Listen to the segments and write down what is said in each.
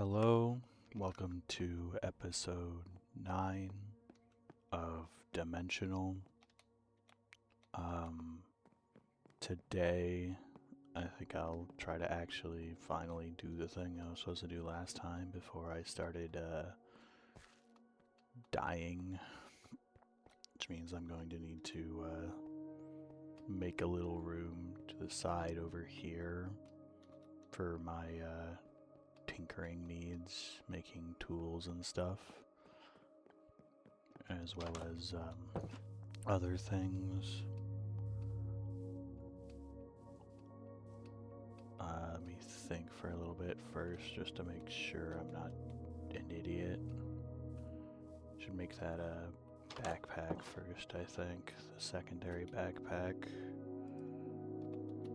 Hello, welcome to episode 9 of Dimensional. Today I think I'll try to actually finally do the thing I was supposed to do last time before I started dying, which means I'm going to need to make a little room to the side over here for my tinkering needs, making tools and stuff, as well as other things. Let me think for a little bit first, just to make sure I'm not an idiot. Should make that a backpack first, I think. The secondary backpack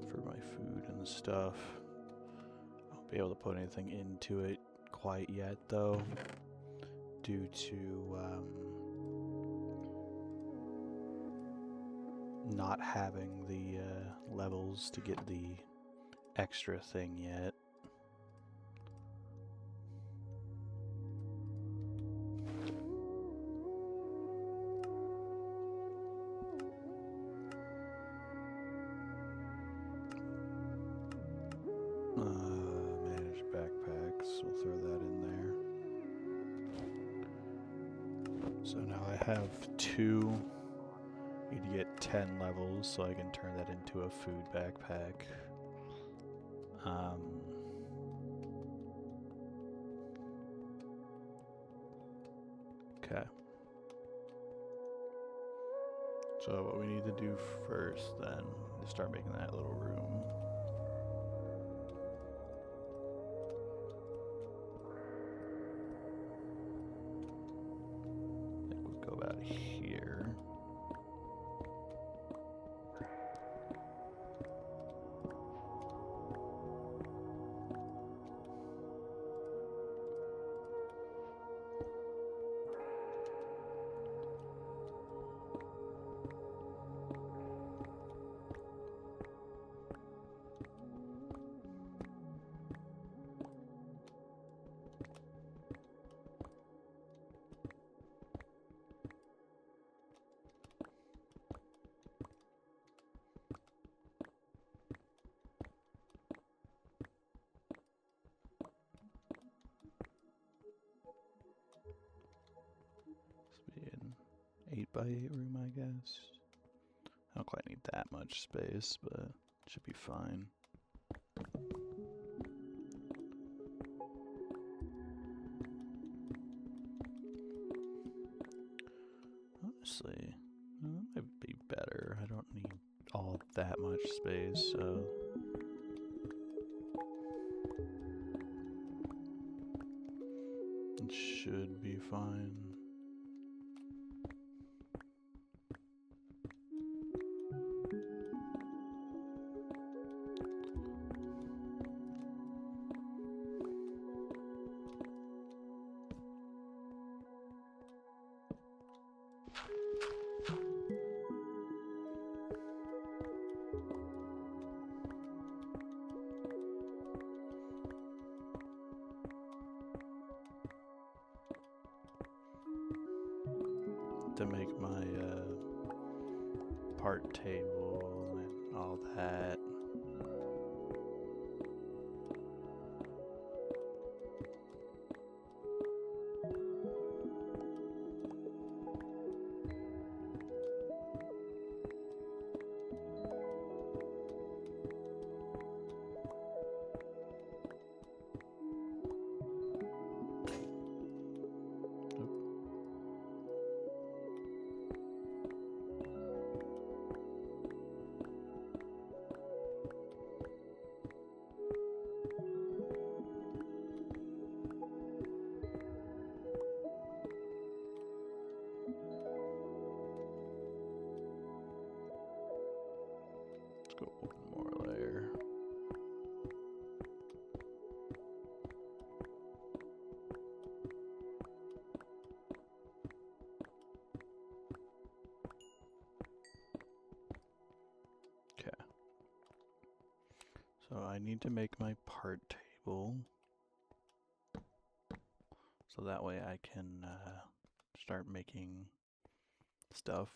for my food and stuff. I won't be able to put anything into it quite yet, though, due to not having the levels to get the extra thing yet. Manage backpacks, we'll throw that in there. So now I have 2. Need to get 10 levels so I can turn that into a food backpack. Okay. So what we need to do first then is start making that little room. I think we'll go about here. This would be an 8x8 room, I guess. I don't quite need that much space, but it should be fine. Honestly, that might be better. I don't need all that much space, so it should be fine. To make my part table and all that. Let's go one more layer. Okay. So I need to make my part table. so that way I can start making stuff.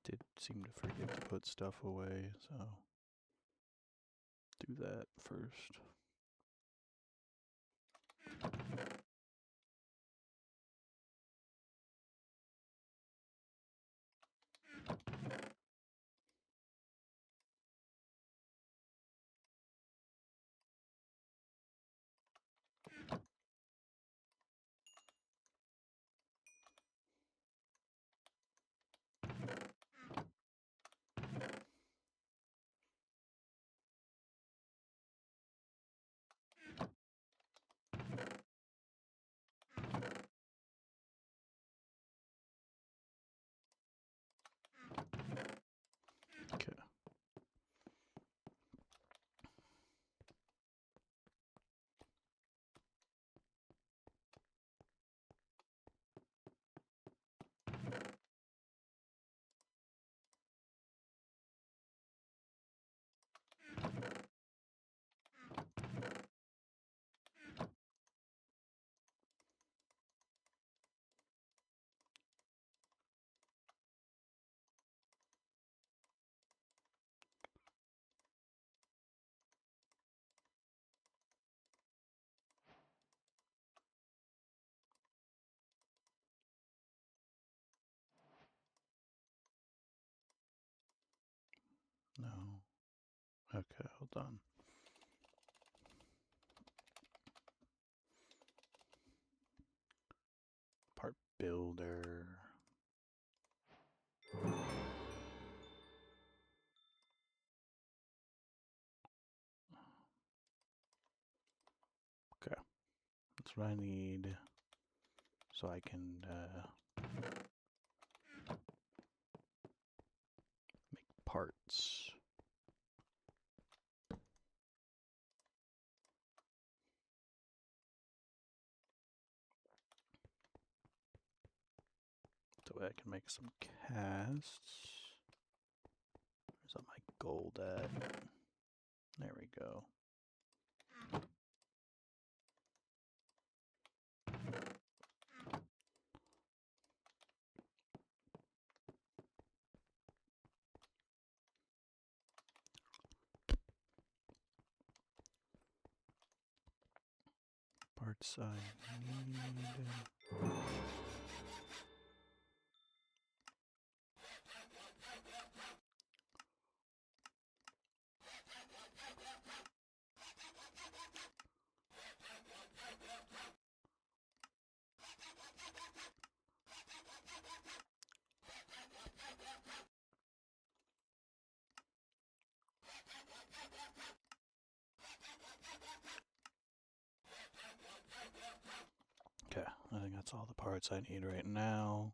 Did seem to forget to put stuff away, so do that first. Okay. No. Okay, hold on. Part builder. Okay, that's what I need so I can make parts. So I can make some casts. Where's all my gold at? There we go. Parts I need. Okay, I think that's all the parts I need right now.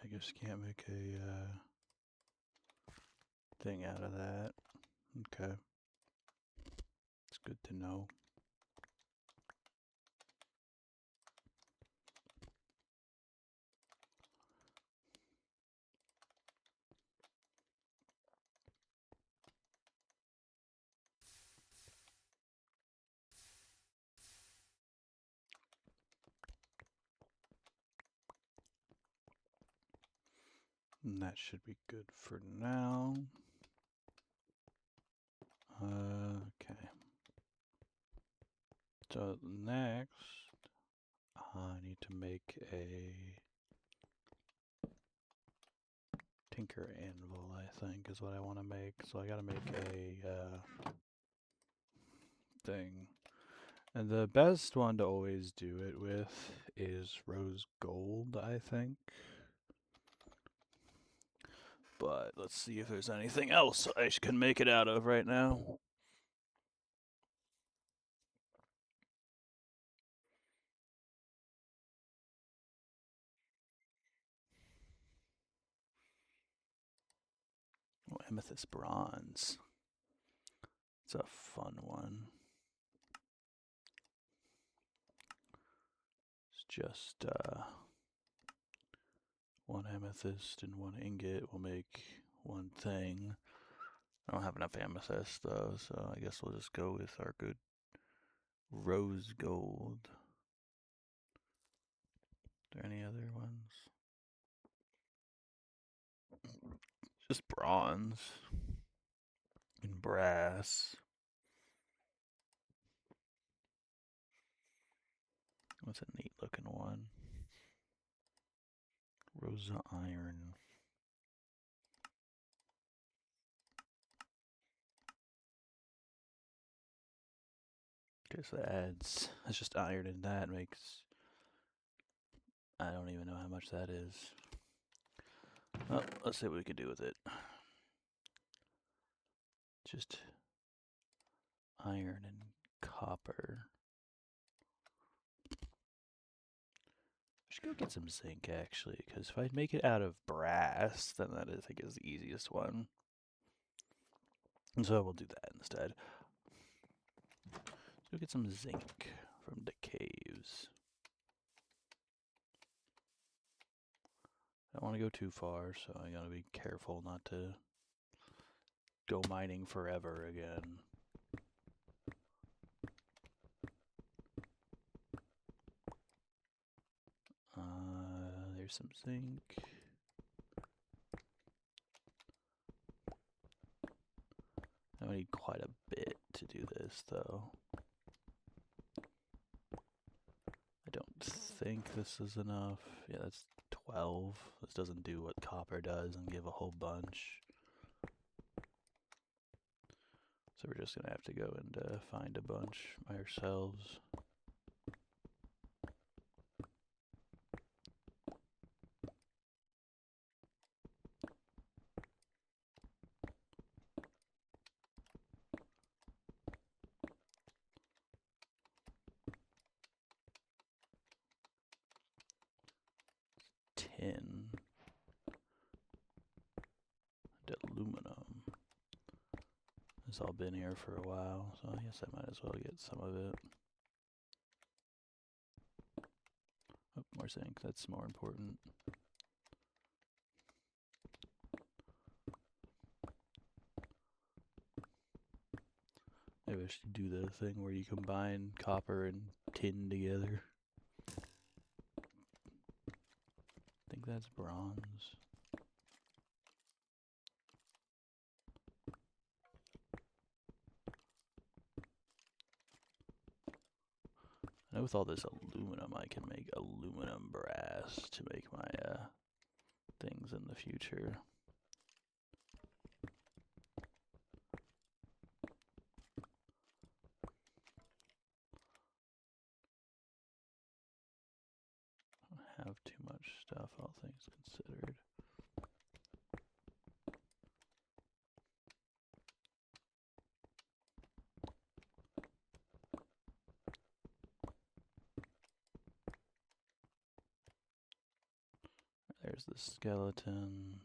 I guess can't make a thing out of that. Okay. It's good to know. And that should be good for now. Okay. So next, I need to make a Tinker Anvil, I think, is what I want to make. So I gotta make a thing. And the best one to always do it with is rose gold, I think. But let's see if there's anything else I can make it out of right now. Oh, amethyst bronze. It's a fun one. It's just one amethyst and one ingot will make one thing. I don't have enough amethyst though, so I guess we'll just go with our good rose gold. Are there any other ones? Just bronze and brass. What's a neat looking one? Rosa iron. Okay, so that adds, that's just iron, and that makes, I don't even know how much that is. Well, let's see what we could do with it. Just iron and copper. I should go get some zinc, actually, because if I make it out of brass, then that I think is the easiest one. And so we'll do that instead. Let's go get some zinc from the caves. I don't want to go too far, so I gotta be careful not to go mining forever again. There's some zinc. I need quite a bit to do this, though. I don't think this is enough. Yeah, that's 12. This doesn't do what copper does and give a whole bunch. So we're just gonna have to go and find a bunch ourselves. Tin. And aluminum. It's all been here for a while, so I guess I might as well get some of it. Oh, more zinc, that's more important. Maybe I should do the thing where you combine copper and tin together. I think that's bronze. I know with all this aluminum, I can make aluminum brass to make my things in the future. I don't have too much stuff, all things considered. There's the skeleton.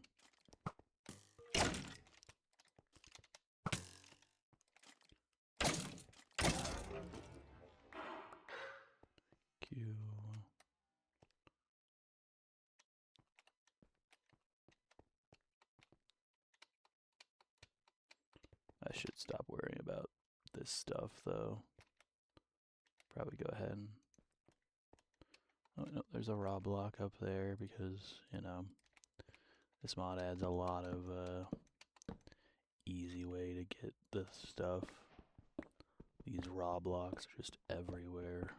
Q. I should stop worrying about this stuff, though. Probably go ahead and... Oh, no, there's a raw block up there because, you know, this mod adds a lot of easy way to get this stuff. These raw blocks are just everywhere.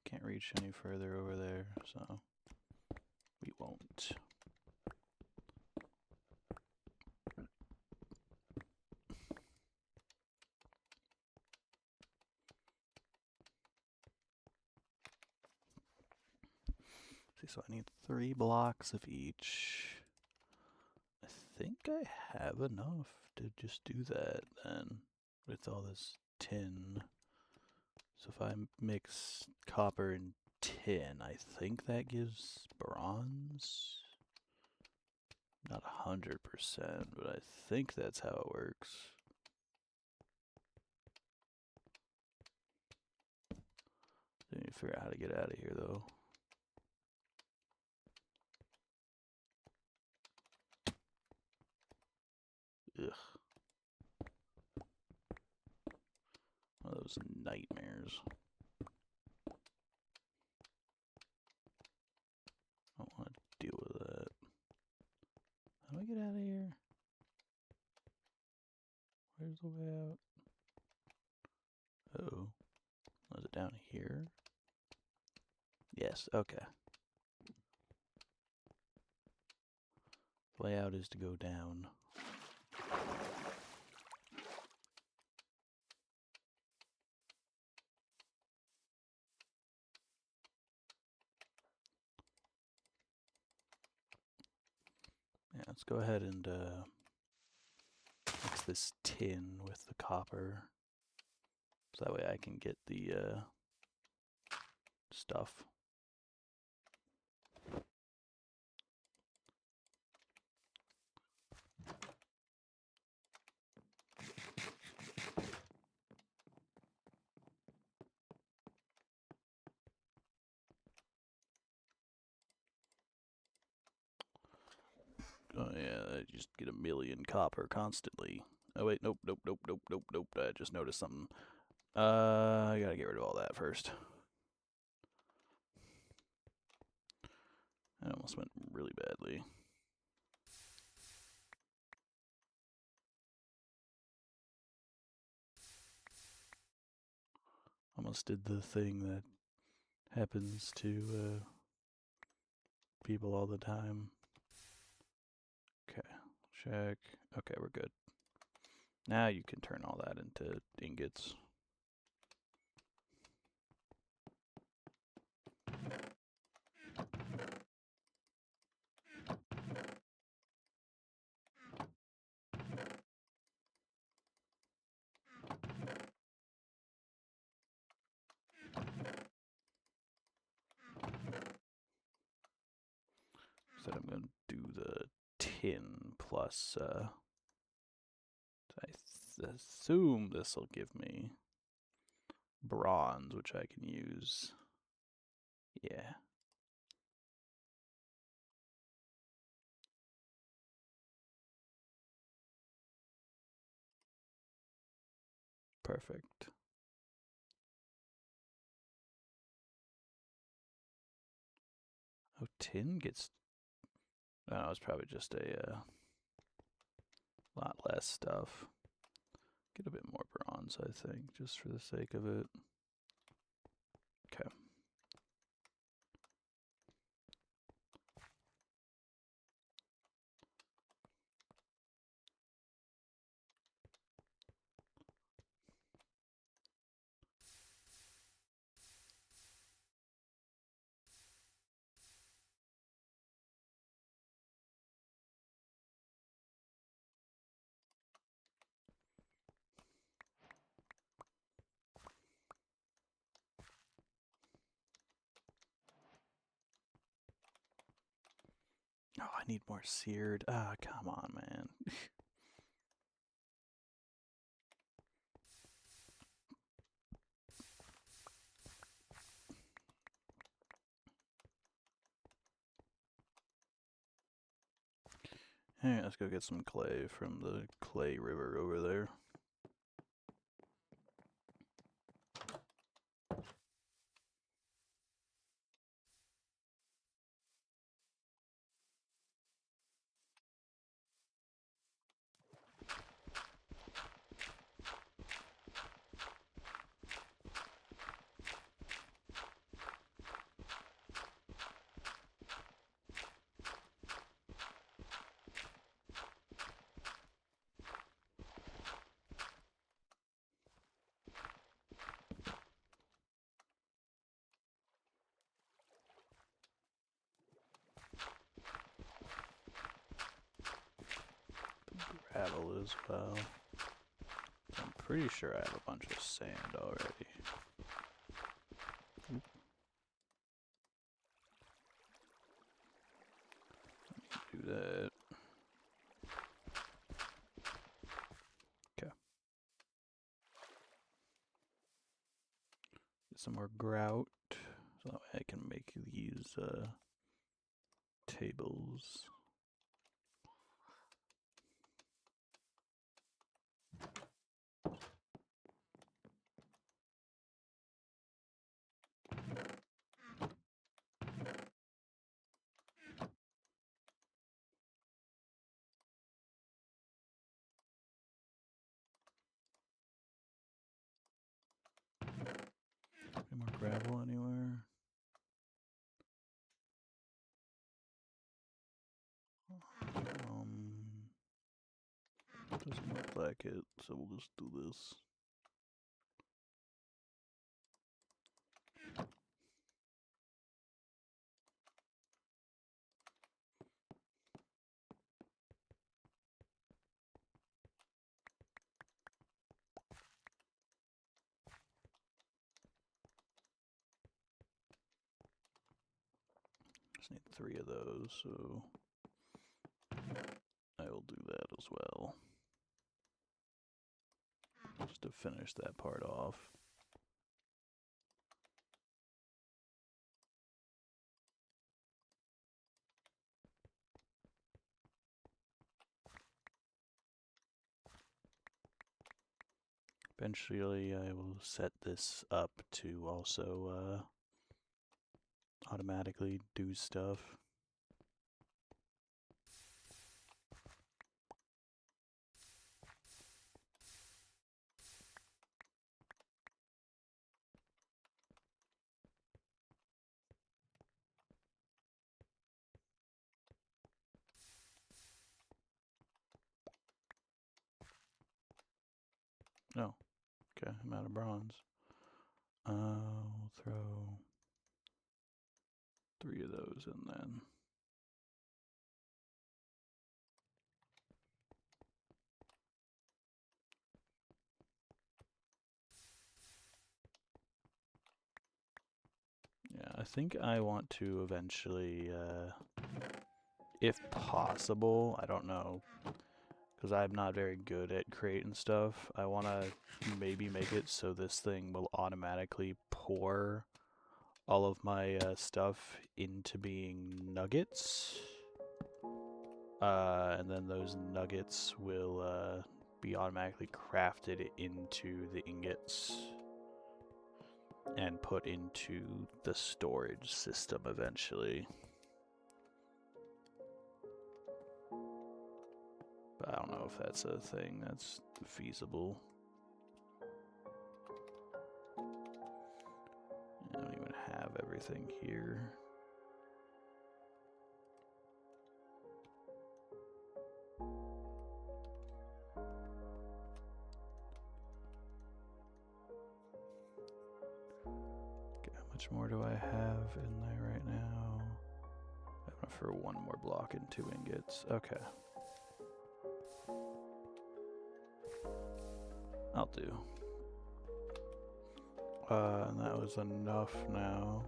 can't reach any further over there, so we won't. See, so I need 3 blocks of each. I think I have enough to just do that then with all this tin. So if I mix copper and tin, I think that gives bronze. Not 100%, but I think that's how it works. I need to figure out how to get out of here though. Ugh. One of those nightmares. I don't want to deal with that. How do I get out of here? Where's the way out? Oh. Was it down here? Yes, okay. The way out is to go down. Yeah, let's go ahead and mix this tin with the copper. So that way I can get the stuff. Oh yeah, I just get 1,000,000 copper constantly. Oh wait, nope. I just noticed something. I gotta get rid of all that first. That almost went really badly. Almost did the thing that happens to people all the time. Okay, check. Okay, we're good. Now you can turn all that into ingots. So I'm going to do the tin plus, I assume this will give me bronze, which I can use. Yeah. Perfect. Oh, tin gets... Oh, it's probably just a lot less stuff. Get a bit more bronze, I think, just for the sake of it. Okay. Oh, I need more seared. Ah, come on, man. Hey, let's go get some clay from the clay river over there. gravel as well. I'm pretty sure I have a bunch of sand already. Oop. Let me do that. Okay. Get some more grout so that way I can make these tables. Any more gravel anywhere? Doesn't look like it, so we'll just do this. Just need 3 of those, so I will do that as well. Just to finish that part off. Eventually I will set this up to also automatically do stuff. No. Okay, I'm out of bronze. We'll throw 3 of those in then. Yeah, I think I want to eventually, if possible, I don't know, because I'm not very good at creating stuff, I want to maybe make it so this thing will automatically pour all of my stuff into being nuggets. And then those nuggets will be automatically crafted into the ingots and put into the storage system eventually. But I don't know if that's a thing that's feasible. I don't even have everything here. Okay, how much more do I have in there right now? I have enough for 1 more block and 2 ingots. Okay. I'll do. And that was enough now.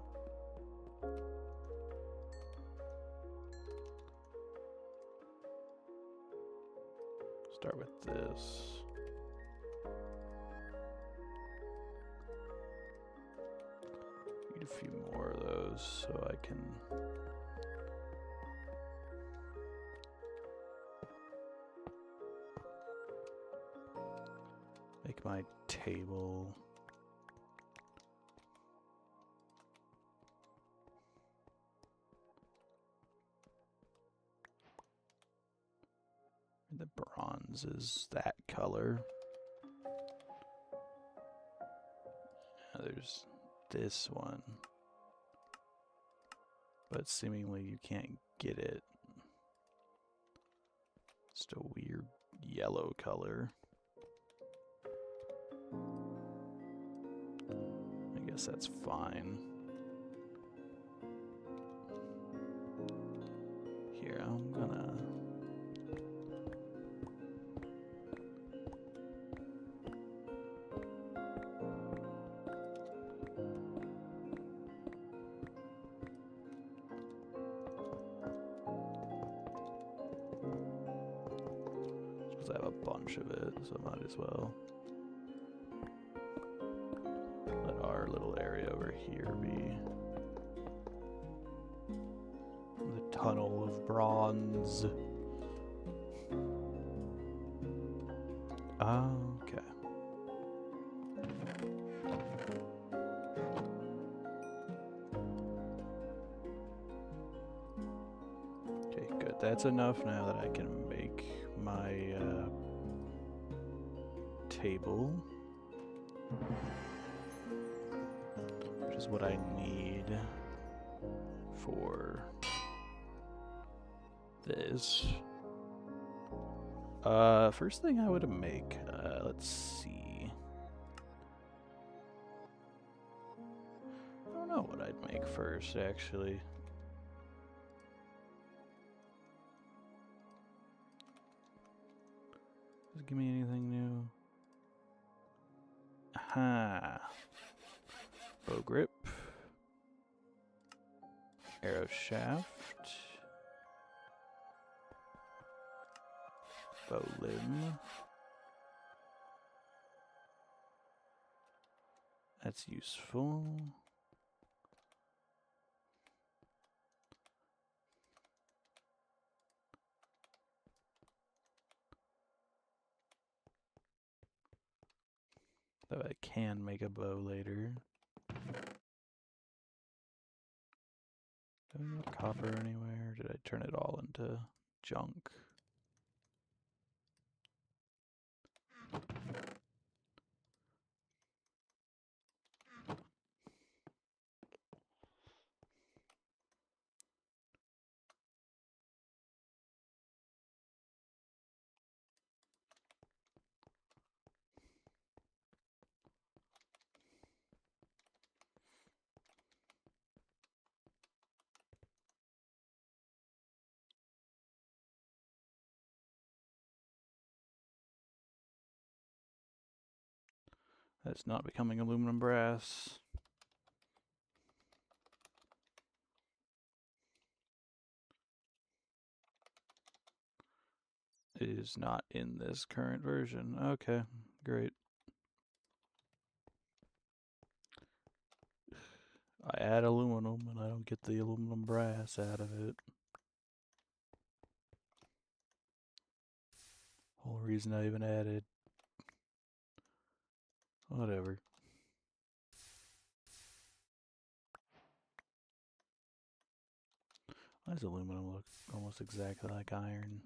Start with this. Need a few more of those so I can make my table. The bronze is that color. There's this one, but seemingly you can't get it. It's a weird yellow color. I guess that's fine. Here, I'm gonna because I have a bunch of it, so I might as well let our little area over here be the tunnel of bronze. Okay. Okay, good. That's enough now that I can make my table, which is what I need for this. First thing I would make, let's see. I don't know what I'd make first, actually. Does it give me anything new? Aha. Bow grip. Arrow shaft. Bow limb. That's useful. Though I can make a bow later. Do I have copper anywhere? Did I turn it all into junk? That's not becoming aluminum brass. It is not in this current version. Okay, great. I add aluminum and I don't get the aluminum brass out of it. Whole reason I even added. Whatever. Why does aluminum look almost exactly like iron?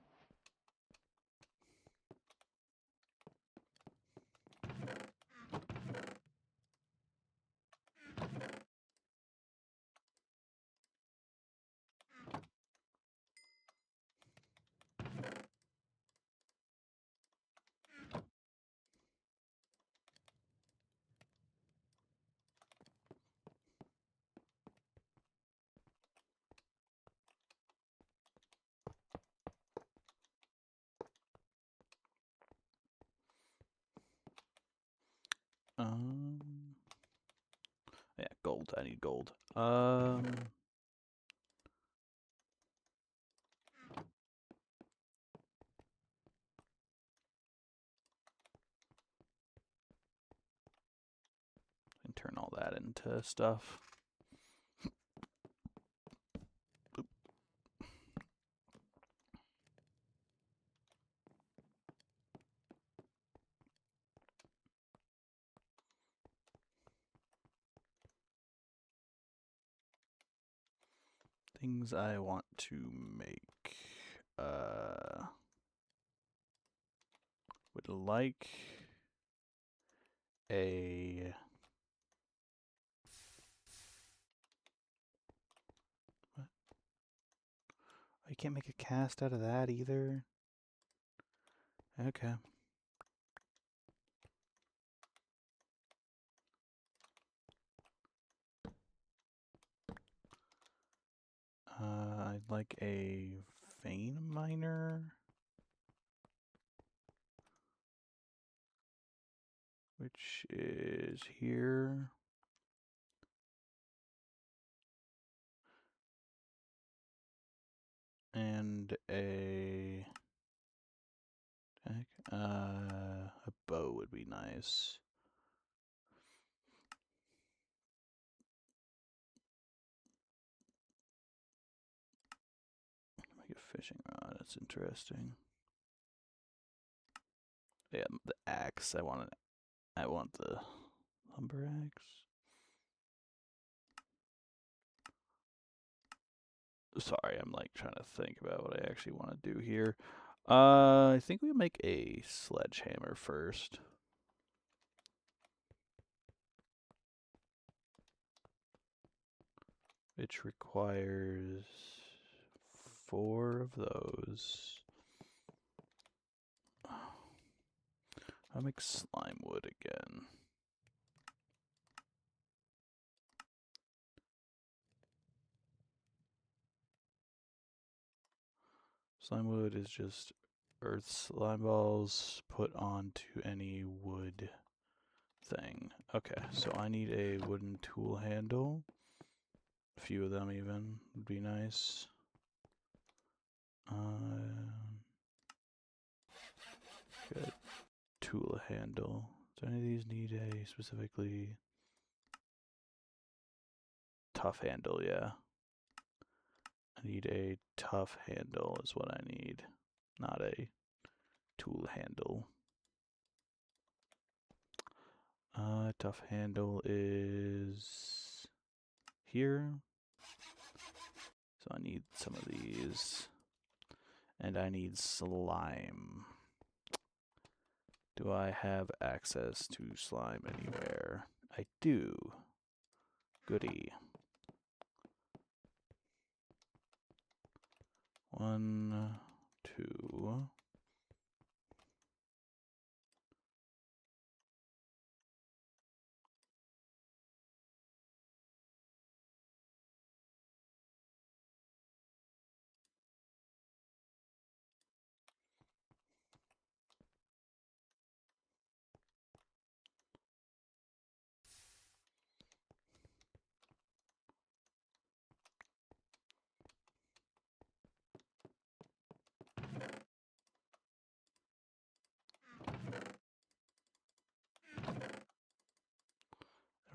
Yeah, gold. I need gold. And turn all that into stuff. Things I want to make. Would like a... What? Oh, you can't make a cast out of that either? Okay. I'd like a vein miner, which is here. And a... A bow would be nice. Make a fishing rod. That's interesting. Yeah, the axe. I want the lumber axe. Sorry, I'm like trying to think about what I actually want to do here. I think we make a sledgehammer first. Which requires 4 of those. I'll make slime wood again. Slime wood is just earth slime balls put onto any wood thing. Okay, so I need a wooden tool handle. A few of them even would be nice. Good. Tool handle. Do any of these need a specifically tough handle? Yeah. I need a tough handle is what I need, not a tool handle. Tough handle is here. So I need some of these. And I need slime. Do I have access to slime anywhere? I do. Goody. 1, 2.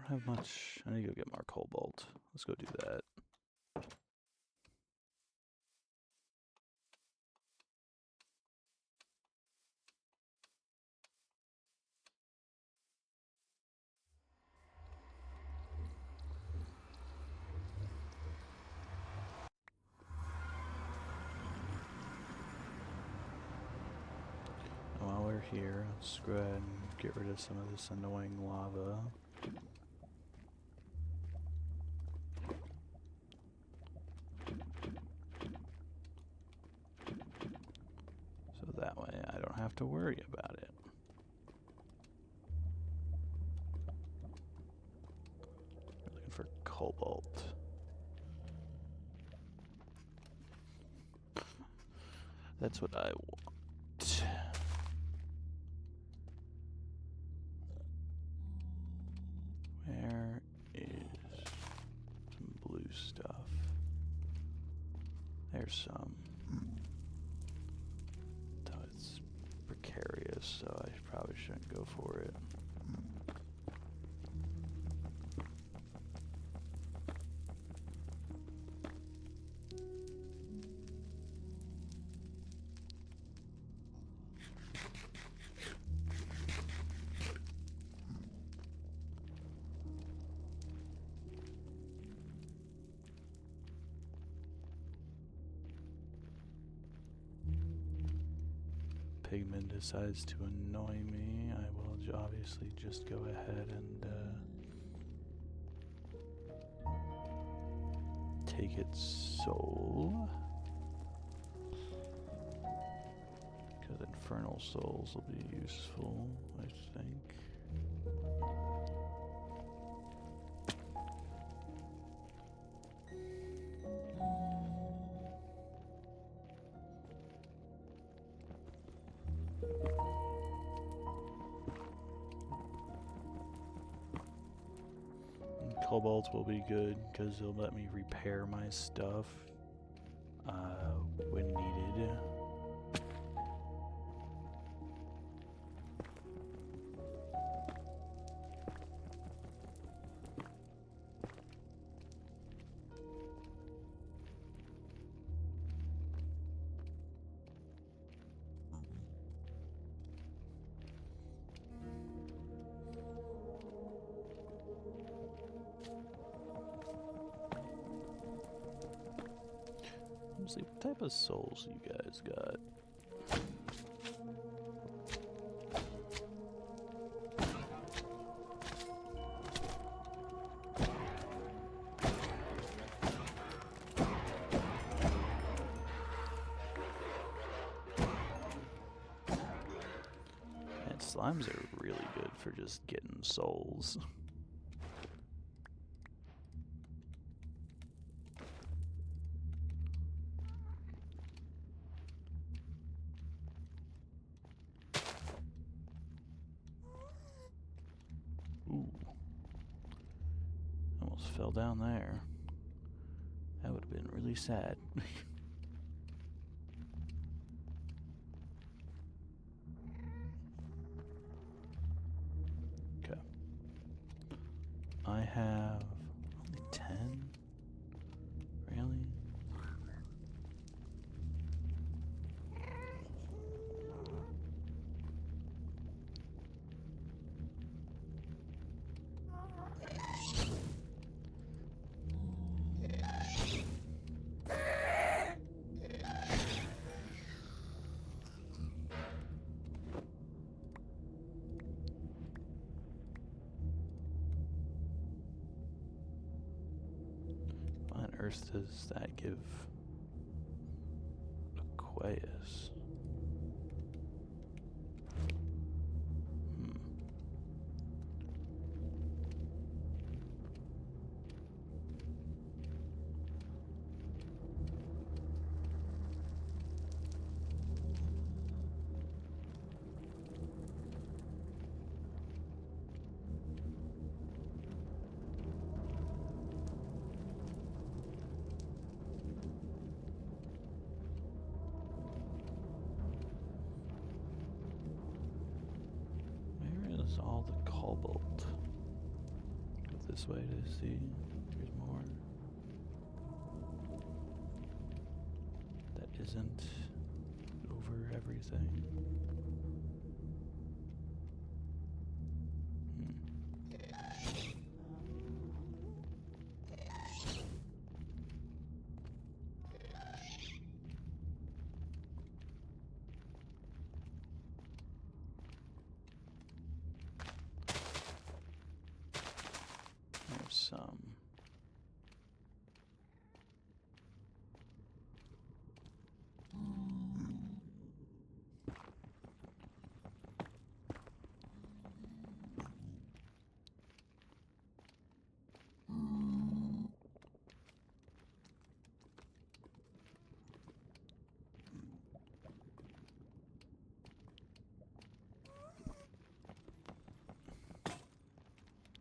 I don't have much. I need to go get more cobalt. Let's go do that. While we're here, let's go ahead and get rid of some of this annoying lava. So that way I don't have to worry about it. We're looking for cobalt. That's what I want. Where is some blue stuff? There's some. Though it's precarious, so I probably shouldn't go for it. Pigman decides to annoy me, I will obviously just go ahead and take its soul. Because infernal souls will be useful, I think. Cobalt will be good because it'll let me repair my stuff when needed. Honestly, what type of souls you guys got? Man, slimes are really good for just getting souls. Ooh. Almost fell down there. That would have been really sad. Okay. I have only 10? Really? Why on earth does that give Aqueous? Where is all the cobalt? Go this way to see. There's more. That isn't over everything. There's some.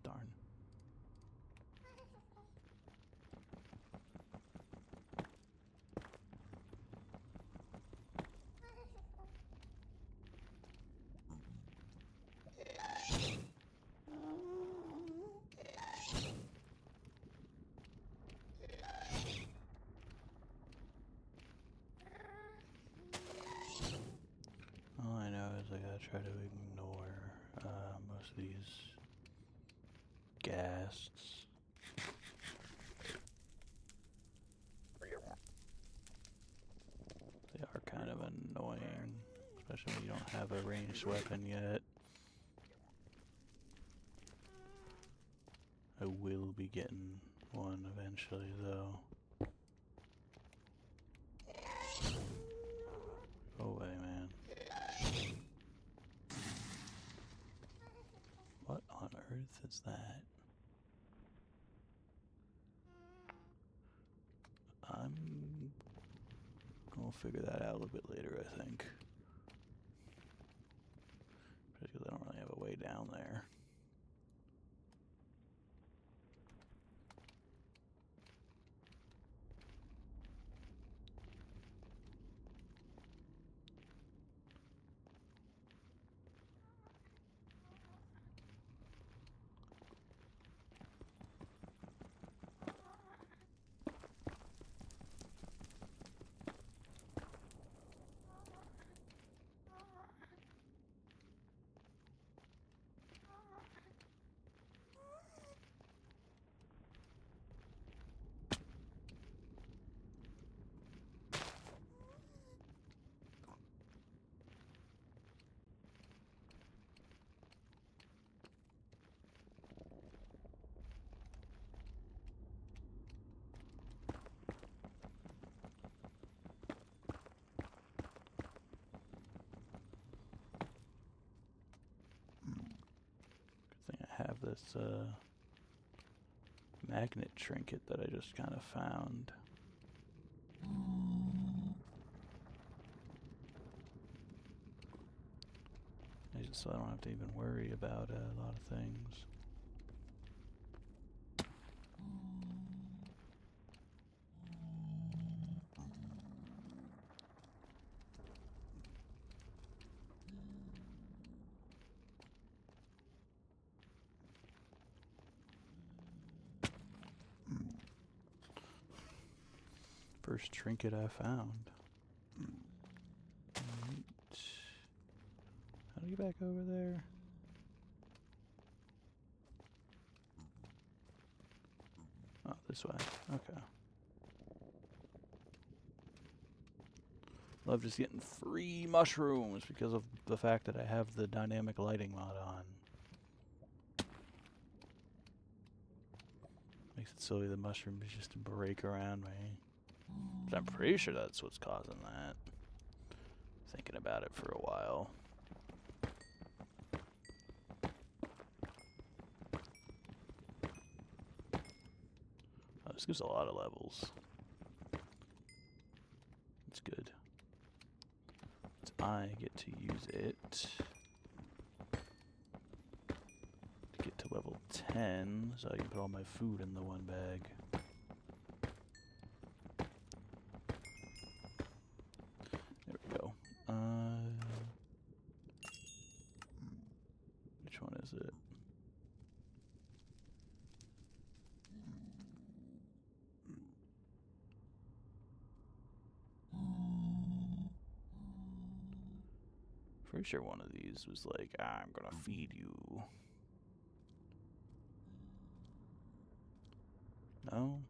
Darn. All I know is I gotta try to ignore most of these ghasts. They are kind of annoying, especially when you don't have a ranged weapon yet. I will be getting one eventually, though. Go away, man. What on earth is that? I'm gonna figure that out a little bit later, I think. Just because I don't really have a way down there. this magnet trinket that I just kind of found. So I don't have to even worry about a lot of things. First trinket I found. Right. How do you get back over there? Oh, this way. Okay. Love just getting free mushrooms because of the fact that I have the dynamic lighting mod on. Makes it so the mushrooms just break around me. But I'm pretty sure that's what's causing that. Thinking about it for a while. Oh, this gives a lot of levels. It's good. I get to use it to get to level 10, so I can put all my food in the one bag. There we go. Which one is it? Pretty sure one of these was like, I'm gonna feed you. No?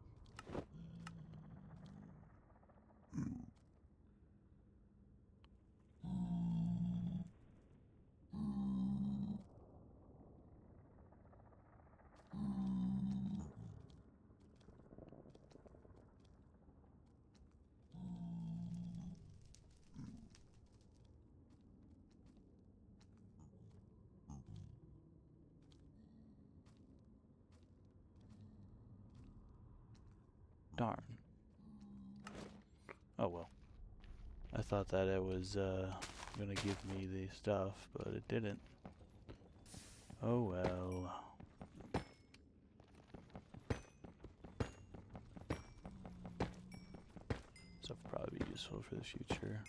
Darn. Oh well. I thought that it was gonna give me the stuff, but it didn't. Oh well. Stuff will probably be useful for the future.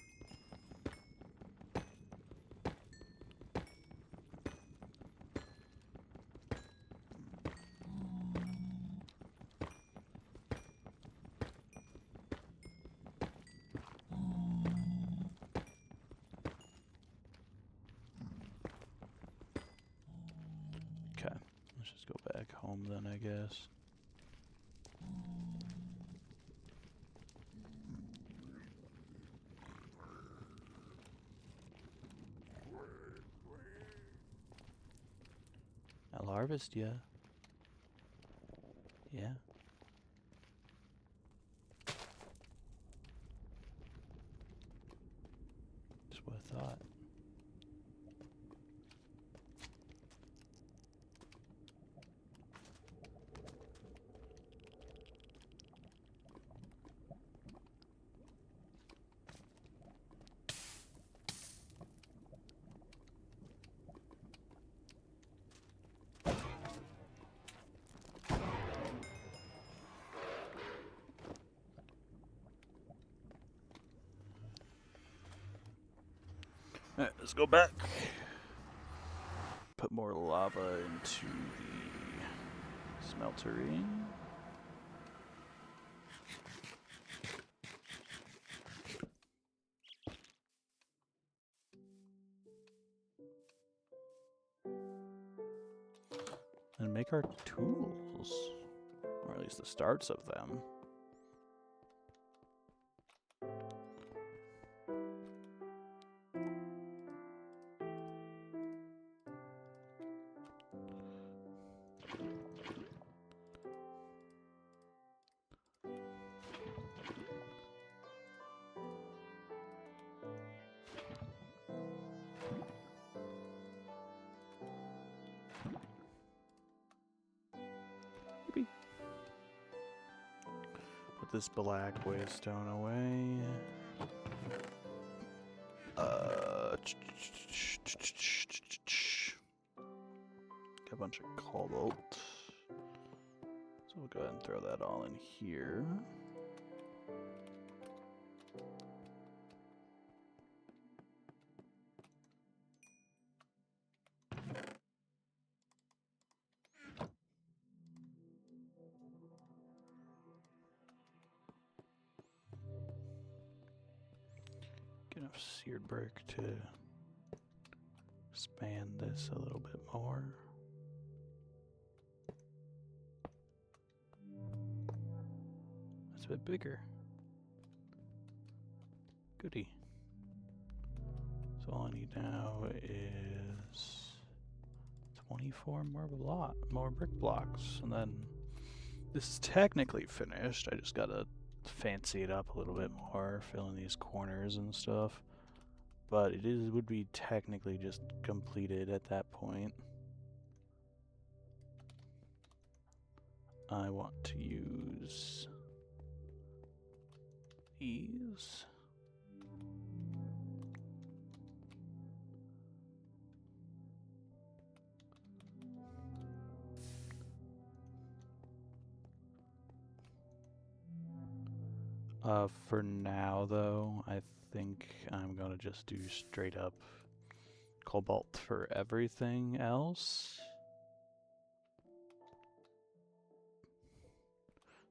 Okay, let's just go back home then, I guess. I'll harvest ya. Yeah. Just what I thought. Alright, let's go back. Put more lava into the smeltery. And make our tools. Or at least the starts of them. put this black waystone away. Got a bunch of cobalt. So we'll go ahead and throw that all in here. Get enough seared brick to expand this a little bit more. That's a bit bigger. Goody. So all I need now is 24 more brick blocks, and then this is technically finished. I just gotta fancy it up a little bit more, fill in these corners and stuff. But it would be technically just completed at that point. I want to use these. For now, though, I think I'm gonna just do straight up cobalt for everything else.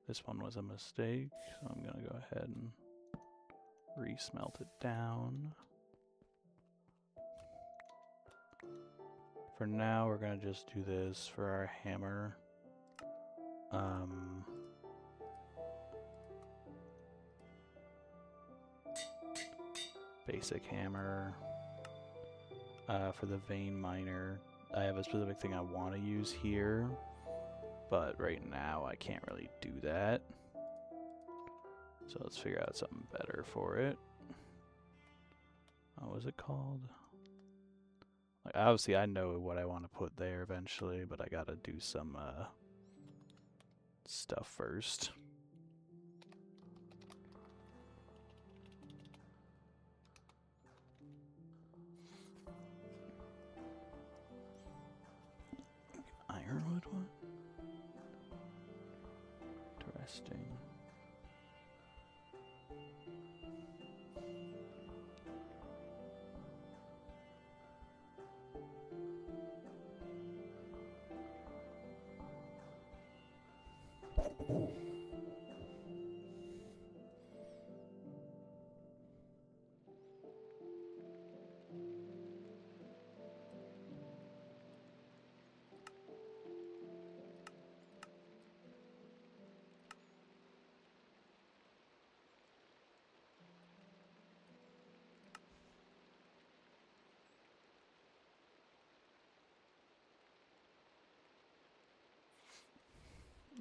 This one was a mistake, so I'm gonna go ahead and re-smelt it down. For now, we're gonna just do this for our hammer. Basic hammer. For the vein miner, I have a specific thing I want to use here, but right now I can't really do that. So let's figure out something better for it. What was it called? Like, obviously I know what I want to put there eventually, but I gotta do some stuff first. Ironwood one? Interesting.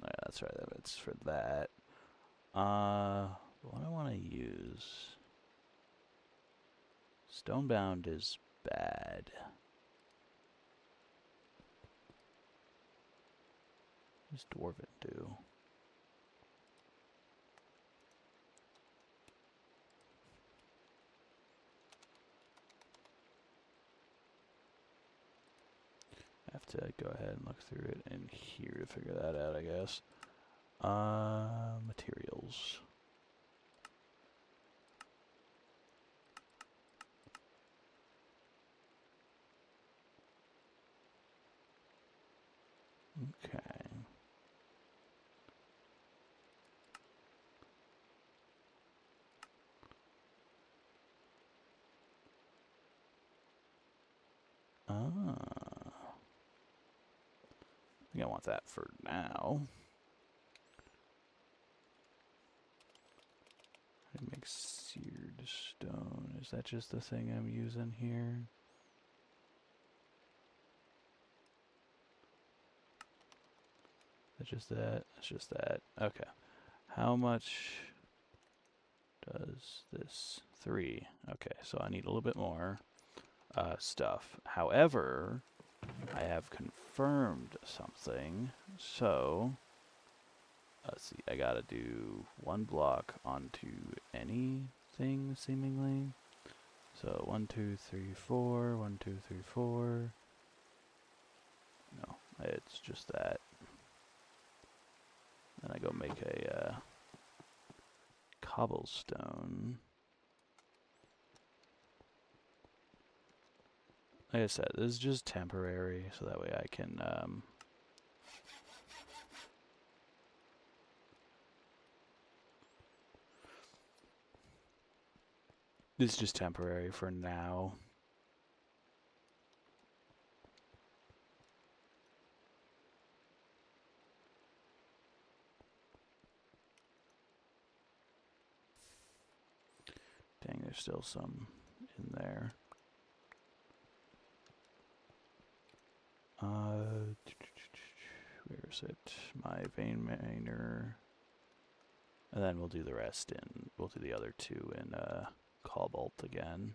Yeah, that's right, it's for that. What I want to use... Stonebound is bad. What does Dwarven do? I have to go ahead and look through it in here to figure that out, I guess. Materials. Okay. I think I want that for now. It makes seared stone. Is that just the thing I'm using here? That's just that. That's just that. Okay. How much does this? 3. Okay, so I need a little bit more stuff. However, I have confirmed something. So, Let's see, I gotta do one block onto anything, seemingly. So 1, 2, 3, 4, 1, 2, 3, 4. No, it's just that. Then I go make a cobblestone. Like I said, this is just temporary, so that way I can this is just temporary for now. Dang, there's still some in there. Where is it? My vein miner. And then we'll do the rest in, we'll do the other two in cobalt again.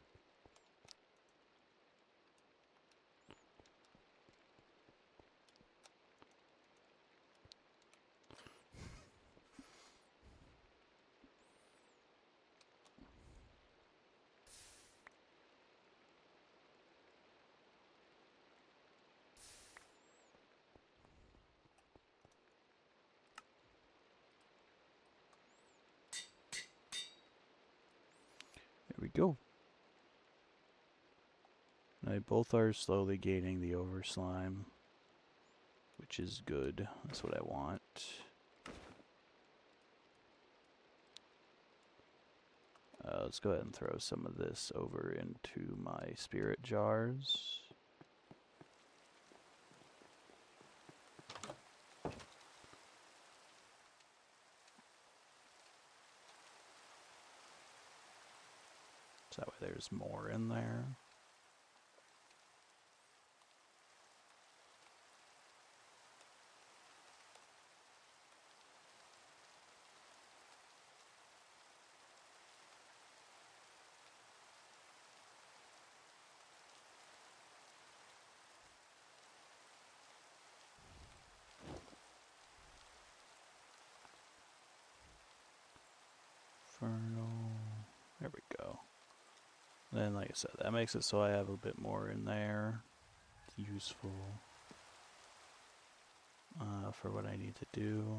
There we go. They both are slowly gaining the over slime, which is good. That's what I want. Let's go ahead and throw some of this over into my spirit jars. So that way there's more in there. Infernal. There we go. Then, like I said, that makes it so I have a bit more in there. It's useful for what I need to do.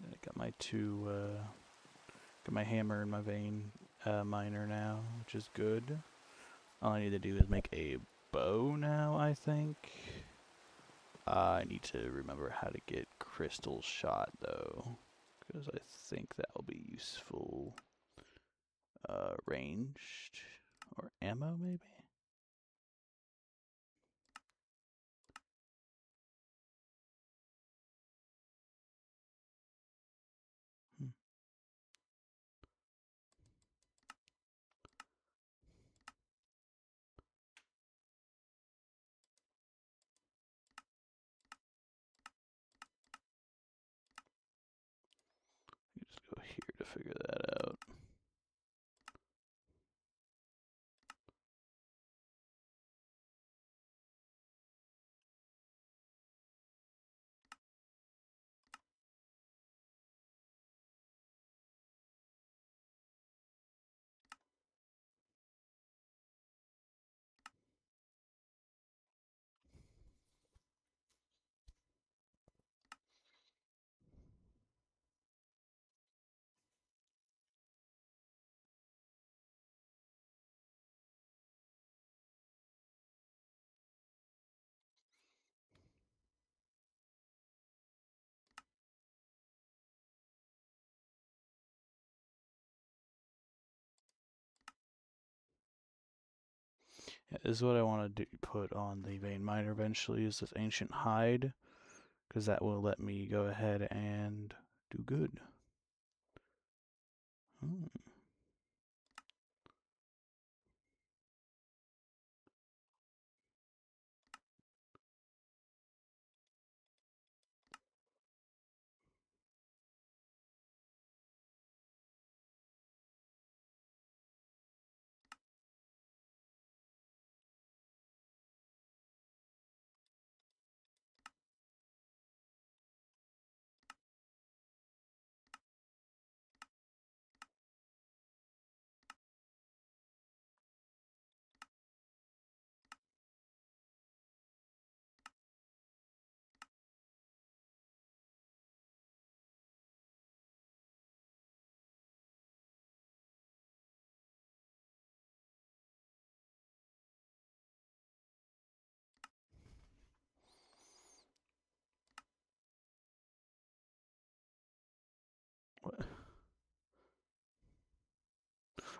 I got my got my hammer and my vein miner now, which is good. All I need to do is make a bow now, I think. I need to remember how to get crystal shot, though, because I think that will be useful. Ranged or ammo, maybe? Hmm. Just go here to figure that out. Yeah, this is what I want to put on the vein miner eventually, is this ancient hide, because that will let me go ahead and do good. Hmm.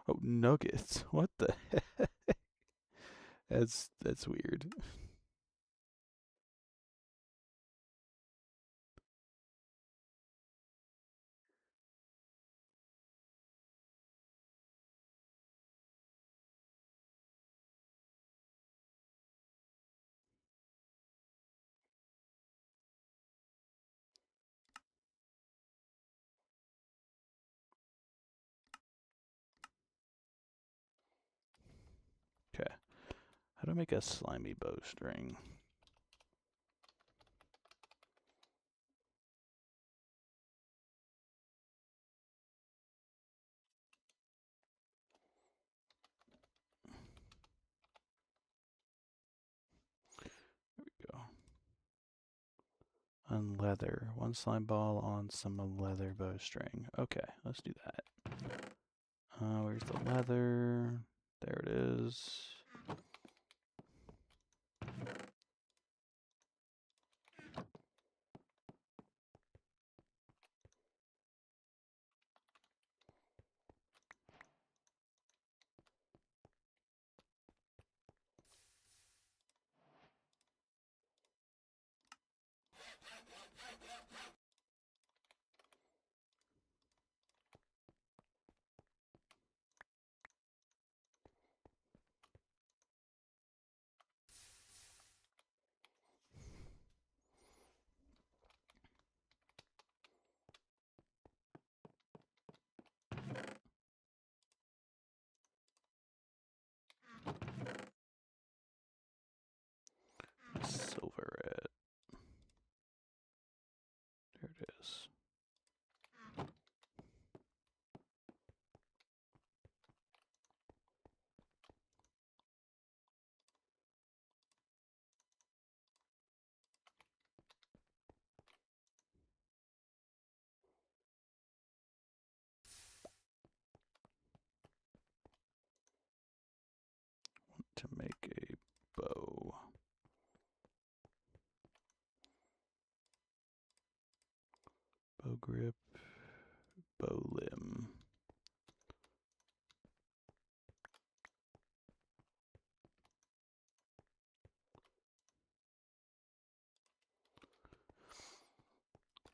Oh, nuggets. What the heck? That's weird. Okay. How do I make a slimy bowstring? There we go. On leather. One slime ball on some leather bowstring. Okay, let's do that. Where's the leather? There it is. Silver it. There it is. To make a bow. Bow grip. Bow limb.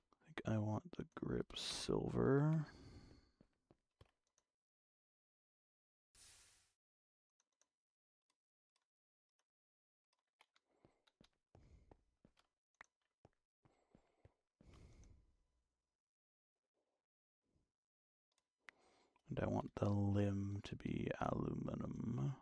I think I want the grip silver. And I want the limb to be aluminum.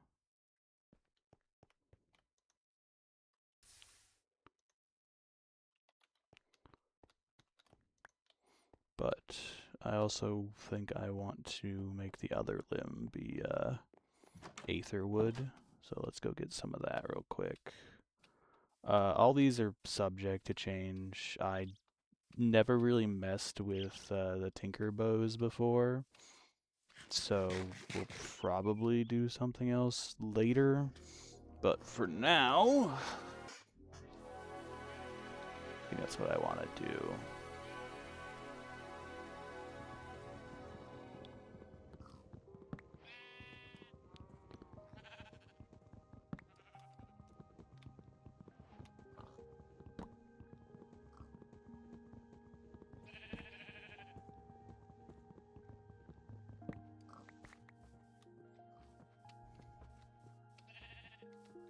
But I also think I want to make the other limb be aether wood. So let's go get some of that real quick. All these are subject to change. I never really messed with the tinker bows before, so we'll probably do something else later. But for now, I think that's what I want to do.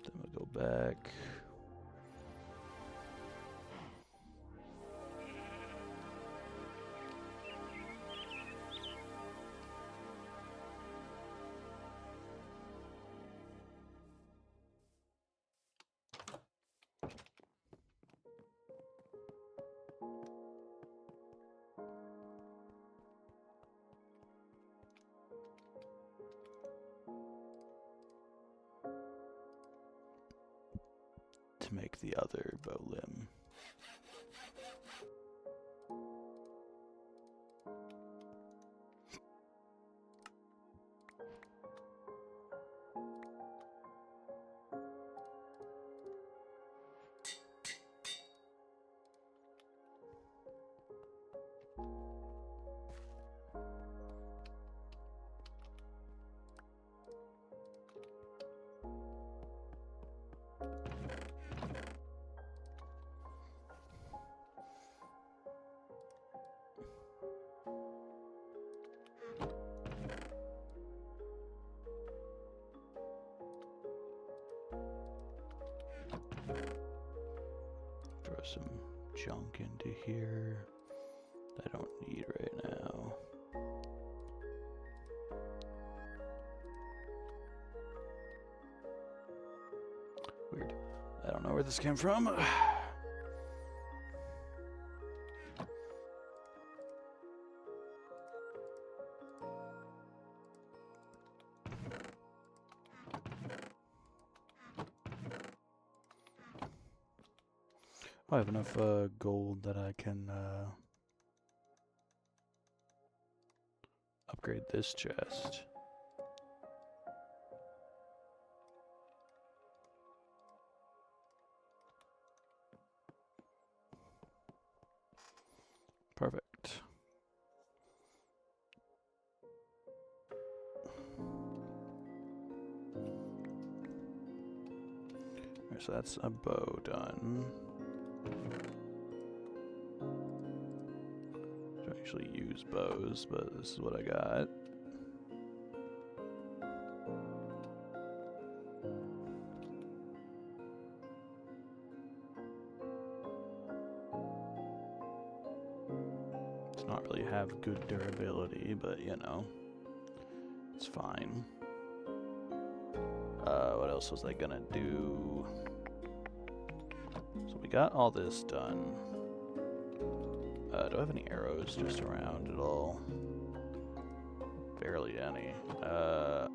Then we'll go back. To make the other bow limb. throw some junk into here that I don't need right now. Weird. I don't know where this came from. I have enough gold that I can upgrade this chest. Perfect. Alright, so that's a bow done. Don't usually use bows, but this is what I got. Does not really have good durability, but you know, it's fine. What else was I gonna do? So we got all this done. Do I have any arrows just around at all? Barely any. I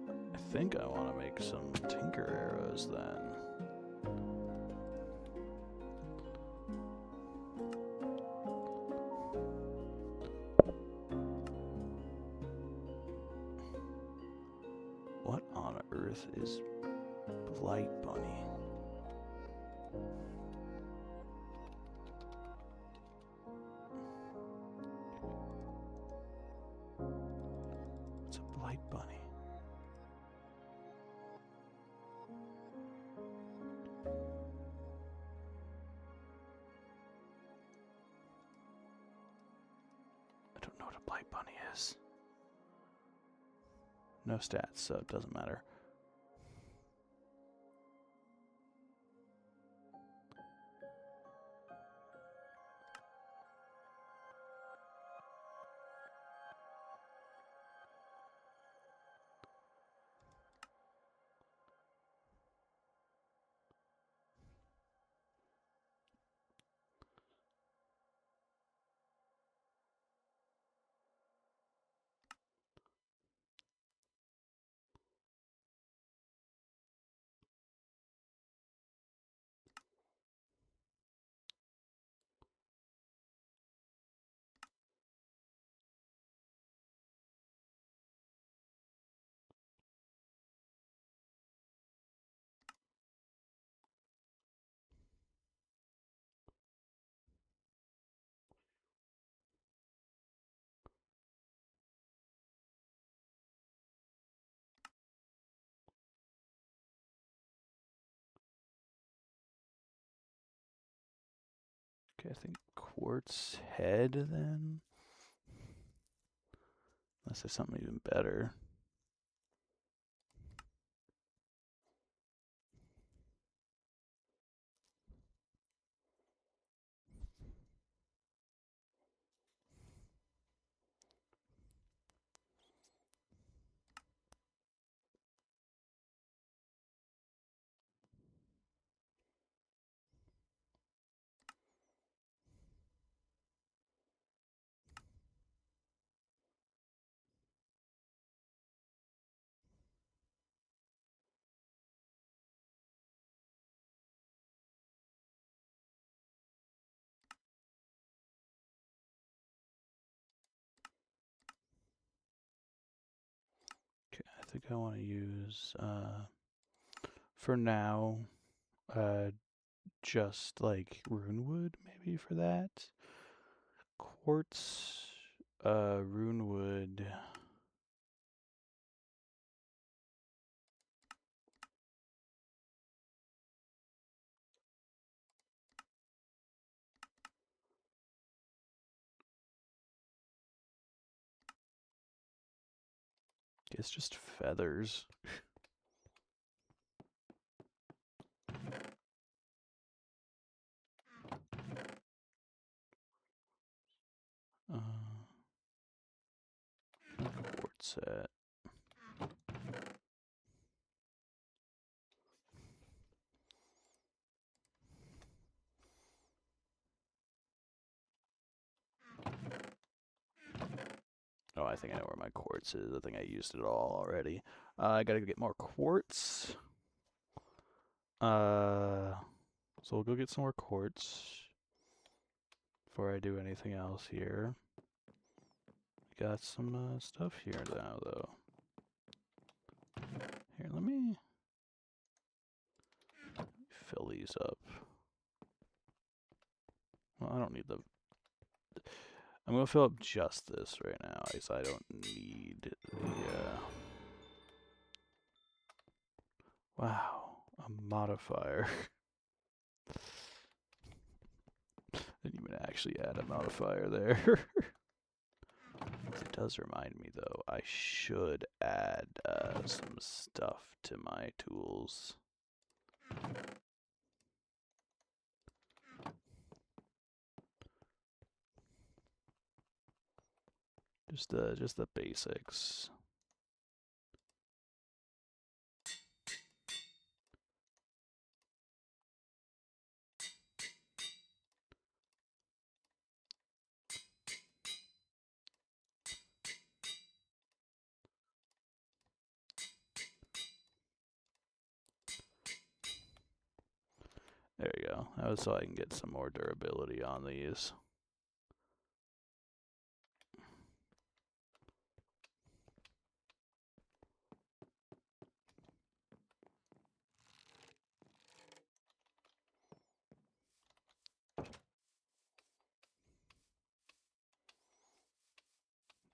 think I want to make some tinker arrows then. What on earth is Blight Bunny? It's a Blight Bunny. I don't know what a Blight Bunny is. No stats, so it doesn't matter. Okay, I think quartz head then. Unless there's something even better. Okay, I think I want to use, for now, just like runewood maybe for that. Quartz, runewood. It's just feathers. Quartz at. Oh, I think I know where my quartz is. I think I used it all already. I gotta get more quartz. So we'll go get some more quartz before I do anything else here. Got some stuff here now, though. Here, let me fill these up. Well, I don't need the... I'm going to fill up just this right now, because I don't need the... Wow, a modifier. Didn't even actually add a modifier there. It does remind me, though, I should add some stuff to my tools. Just the basics. There you go. That was so I can get some more durability on these.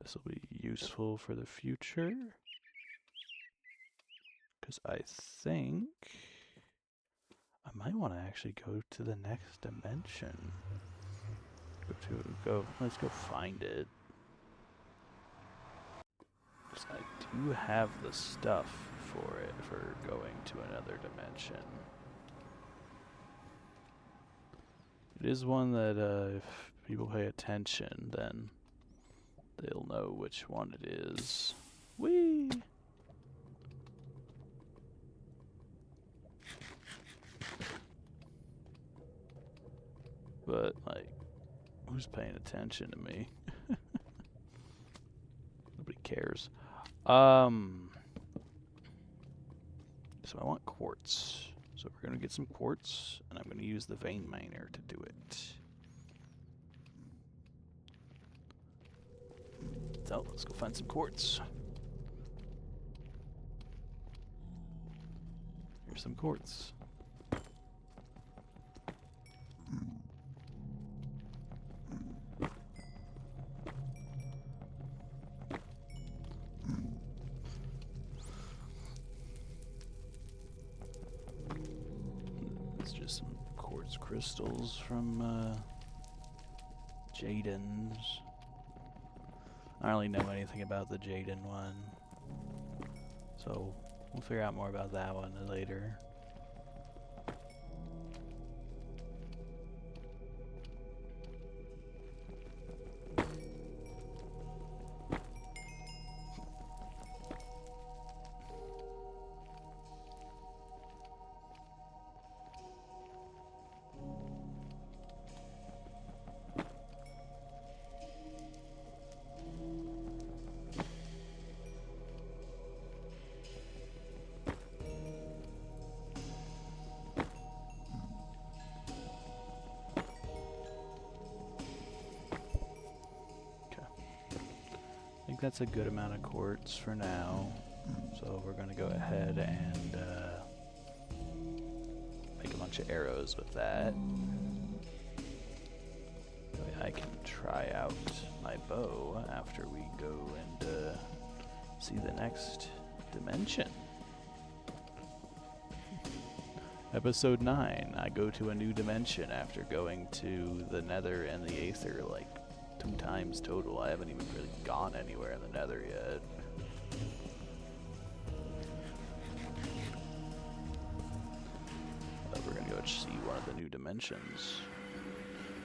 This will be useful for the future. Because I think I might want to actually go to the next dimension. Let's go find it. Because I do have the stuff for it, for going to another dimension. It is one that if people pay attention, then they'll know which one it is. Whee! But, like, who's paying attention to me? Nobody cares. So I want quartz. So we're going to get some quartz, and I'm going to use the vein miner to do it. So, let's go find some quartz. Here's some quartz. It's just some quartz crystals from Jaden's. I don't really know anything about the Jaden one, so we'll figure out more about that one later. I think that's a good amount of quartz for now. So we're going to go ahead and make a bunch of arrows with that. I can try out my bow after we go and see the next dimension. Episode 9, I go to a new dimension after going to the Nether and the Aether like 2 times total. I haven't even really gone anywhere in the Nether yet. But we're gonna go see one of the new dimensions.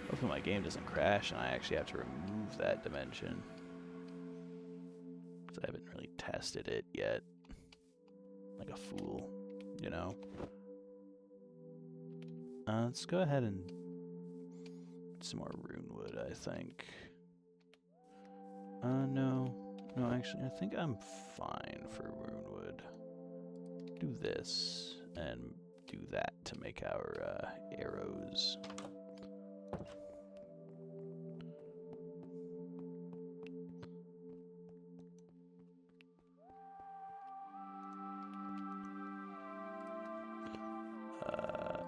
Hopefully my game doesn't crash and I actually have to remove that dimension. Because I haven't really tested it yet. Like a fool, you know? Let's go ahead and get some more rune wood, I think. No, actually, I think I'm fine for rune wood. Do this and do that to make our arrows.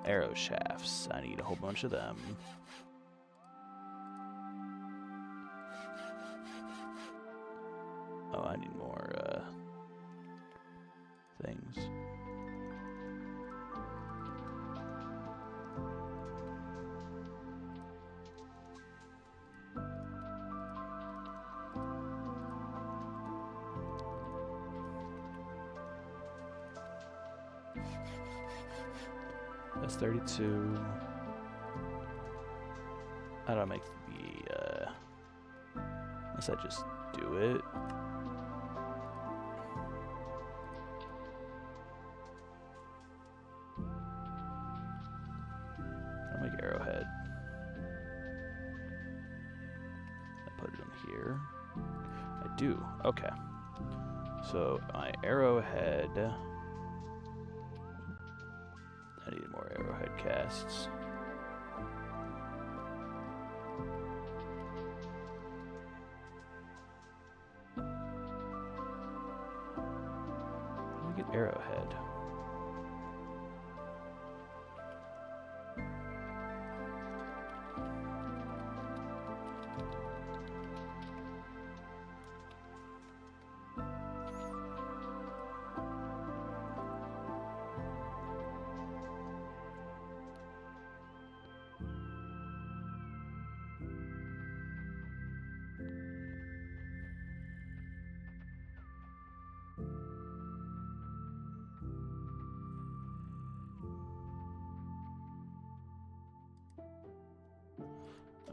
Arrow shafts. I need a whole bunch of them. Oh, I need more things. That's 32. How do I make the, unless I just do it. I'll make arrowhead. I put it in here. I do, okay. So my arrowhead, I need more arrowhead casts. How do we get arrowhead?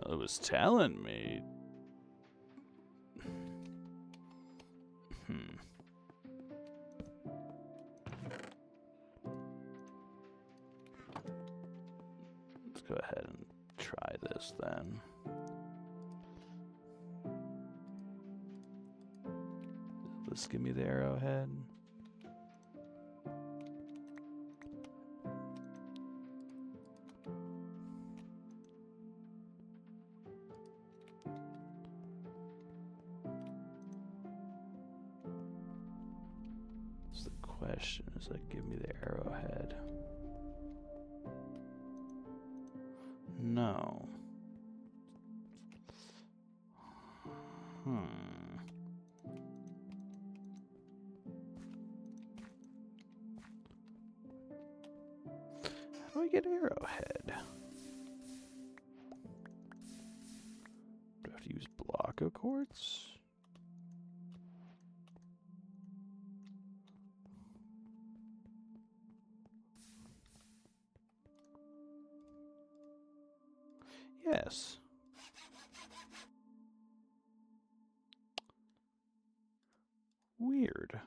It was telling me. Let's go ahead and try this then. Let's give me the arrowhead. So the question is, like, give me the arrowhead. No. How do I get arrowhead? Do I have to use block of quartz? Yes. Weird.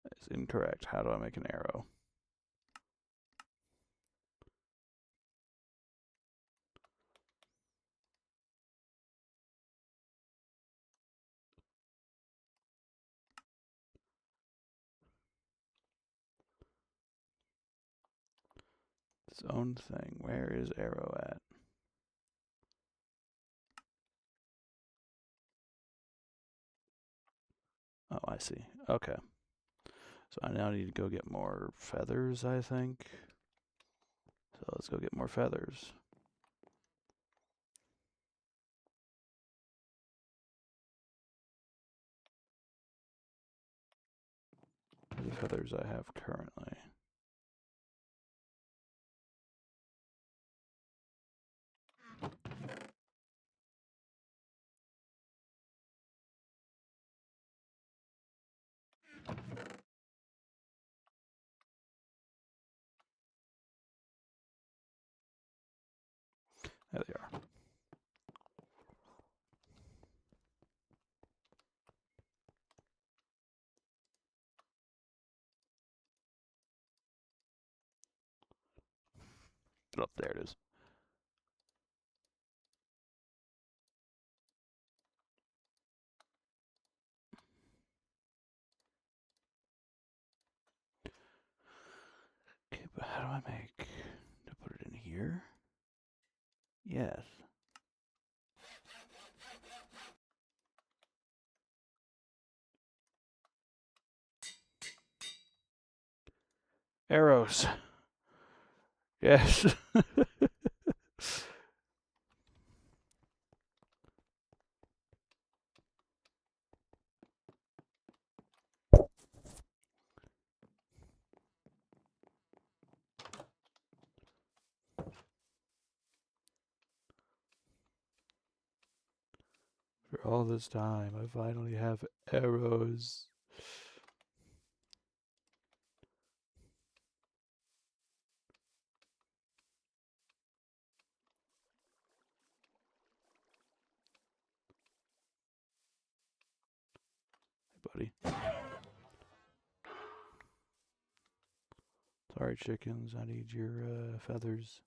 That's incorrect. How do I make an arrow? Its own thing. Where is arrow at? Oh, I see. Okay. So I now need to go get more feathers, I think. So let's go get more feathers. The feathers I have currently. There they are. Oh, there it is. Okay, but how do I make to put it in here? Yes. Arrows. Yes. For all this time, I finally have arrows. Hey, buddy. Sorry, chickens. I need your feathers.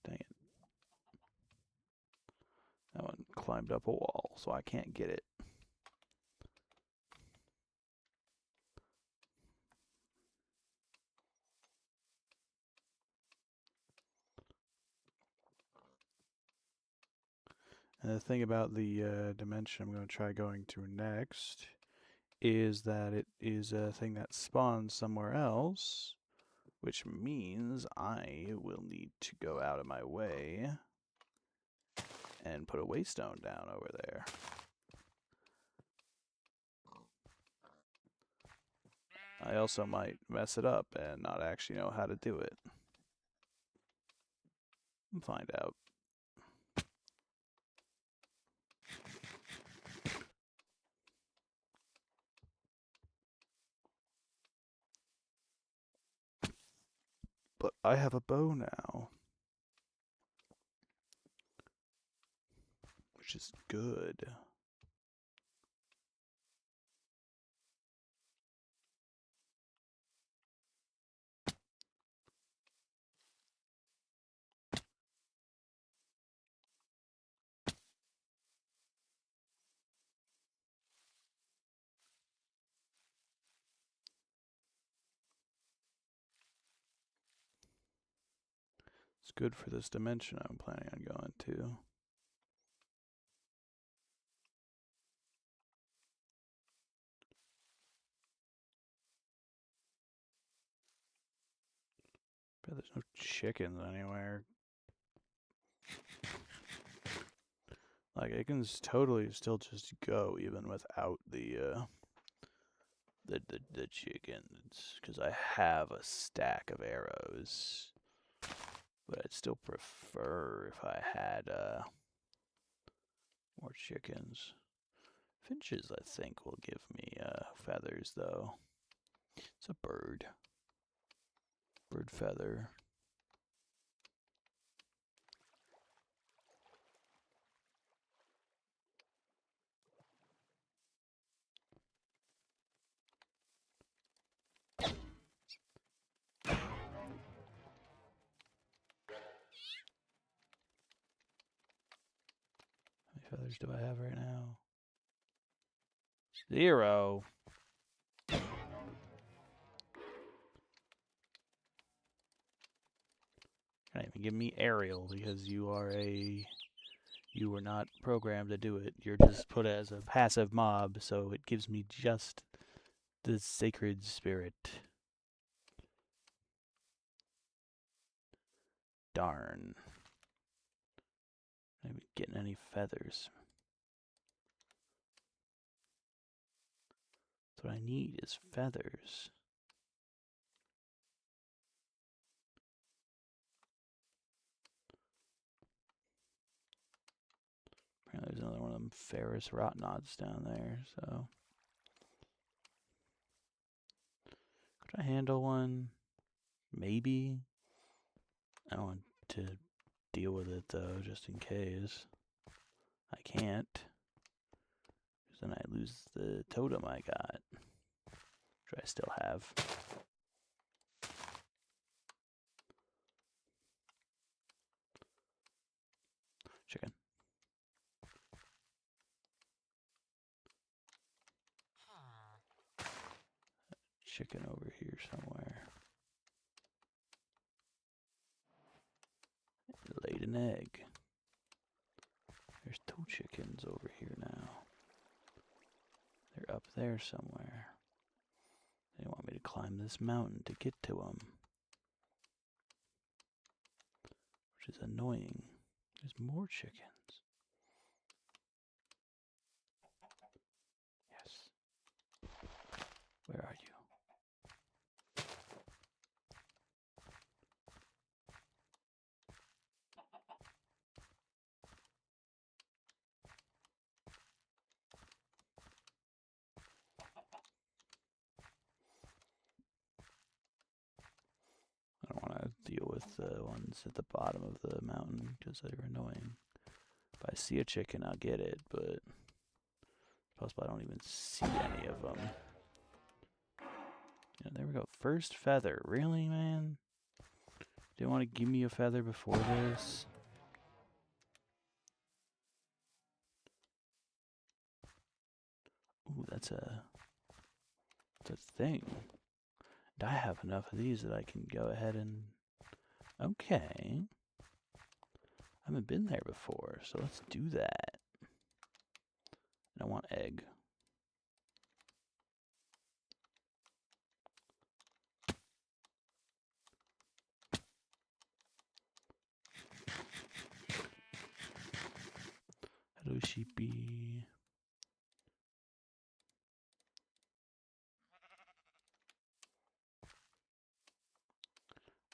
Dang it. That one climbed up a wall, so I can't get it. And the thing about the dimension I'm going to try going to next is that it is a thing that spawns somewhere else, which means I will need to go out of my way and put a waystone down over there. I also might mess it up and not actually know how to do it. We'll find out. But I have a bow now, which is good. Let's good for this dimension I'm planning on going to. Bet there's no chickens anywhere. Like, it can totally still just go even without the chickens, because I have a stack of arrows. But I'd still prefer if I had more chickens. Finches, I think, will give me feathers, though. It's a bird. Bird feather. How many feathers do I have right now? 0. Can't even give me aerial because you were not programmed to do it. You're just put as a passive mob, so it gives me just the sacred spirit. Darn. I'm not even getting any feathers. That's what I need is feathers. Apparently there's another one of them Ferris Rotnods down there, so. Could I handle one? Maybe. I don't want to deal with it though, just in case. I can't. Because then I lose the totem I got. Which I still have. Chicken. Chicken over here somewhere. It laid an egg. There's 2 chickens over here now. They're up there somewhere. They want me to climb this mountain to get to them. Which is annoying. There's more chickens. Yes. Where are you? I don't want to deal with the ones at the bottom of the mountain because they're annoying. If I see a chicken, I'll get it, but it's possible I don't even see any of them. Yeah, there we go. First feather. Really, man? Didn't want to give me a feather before this? Ooh, that's a thing. And I have enough of these that I can go ahead and... Okay. I haven't been there before, so let's do that. And I want egg. Hello, sheepy.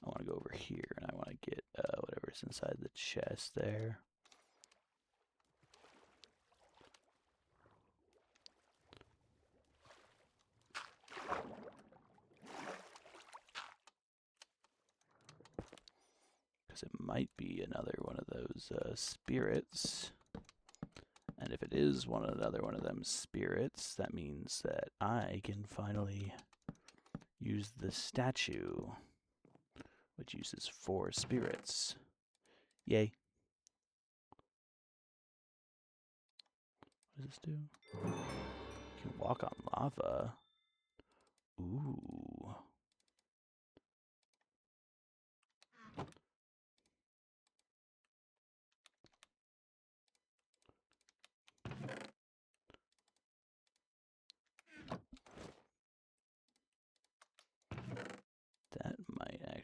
I want to go over here, and I want to get whatever's inside the chest there. Because it might be another one of those spirits. And if it is another one of them spirits, that means that I can finally use the statue, which uses 4 spirits. Yay. What does this do? You can walk on lava. Ooh.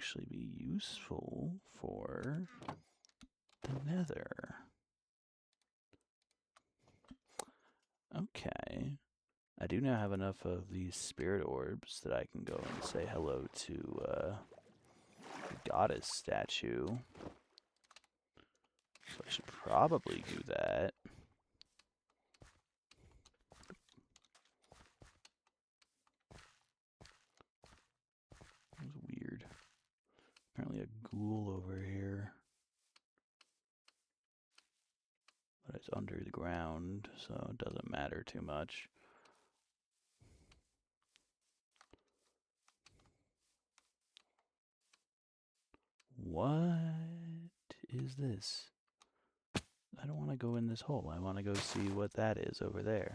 actually be useful for the nether. Okay. I do now have enough of these spirit orbs that I can go and say hello to the goddess statue. So I should probably do that. That was weird. Apparently a ghoul over here. But it's under the ground, so it doesn't matter too much. What is this? I don't want to go in this hole. I want to go see what that is over there.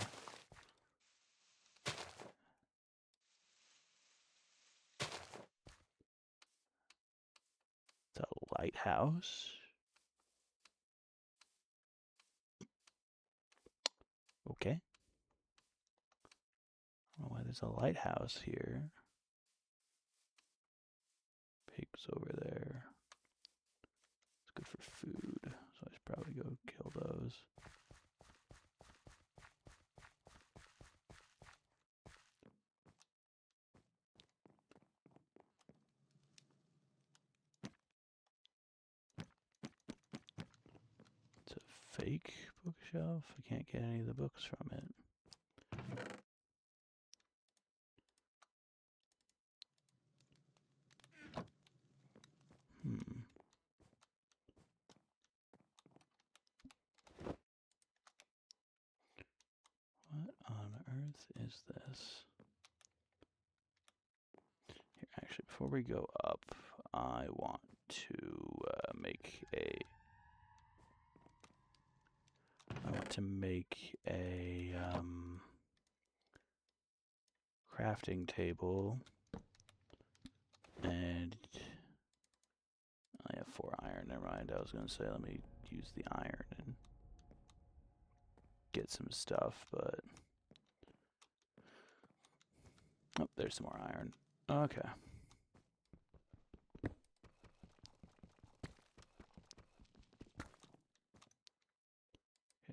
It's a lighthouse. Okay. I don't know why there's a lighthouse here. Pigs over there. It's good for food, so I should probably go kill those. It's a fake bookshelf. I can't get any of the books from it. What on earth is this? Here, actually, before we go up, I want to make a crafting table, and I have 4 iron. Never mind. I was gonna say let me use the iron and get some stuff, but oh, there's some more iron. Okay.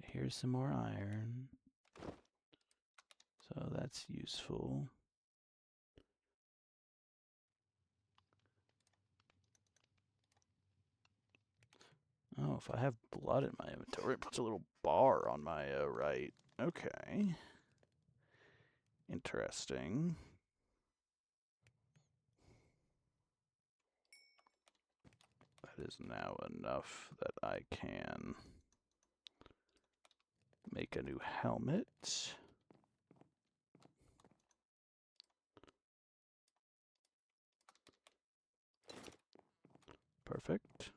Here's some more iron. So that's useful. Oh, if I have blood in my inventory, it puts a little bar on my right. Okay. Interesting. That is now enough that I can make a new helmet. Perfect.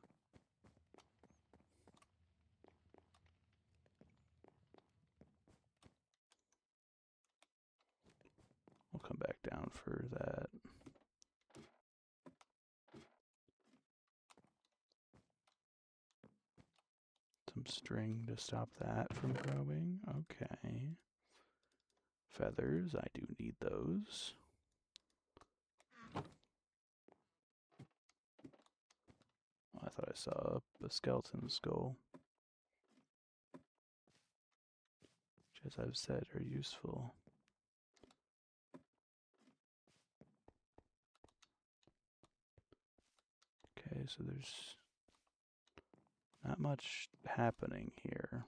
We'll come back down for that. Some string to stop that from growing. Okay. Feathers, I do need those. Oh, I thought I saw a skeleton skull. Which, as I've said, are useful. Okay, so there's not much happening here.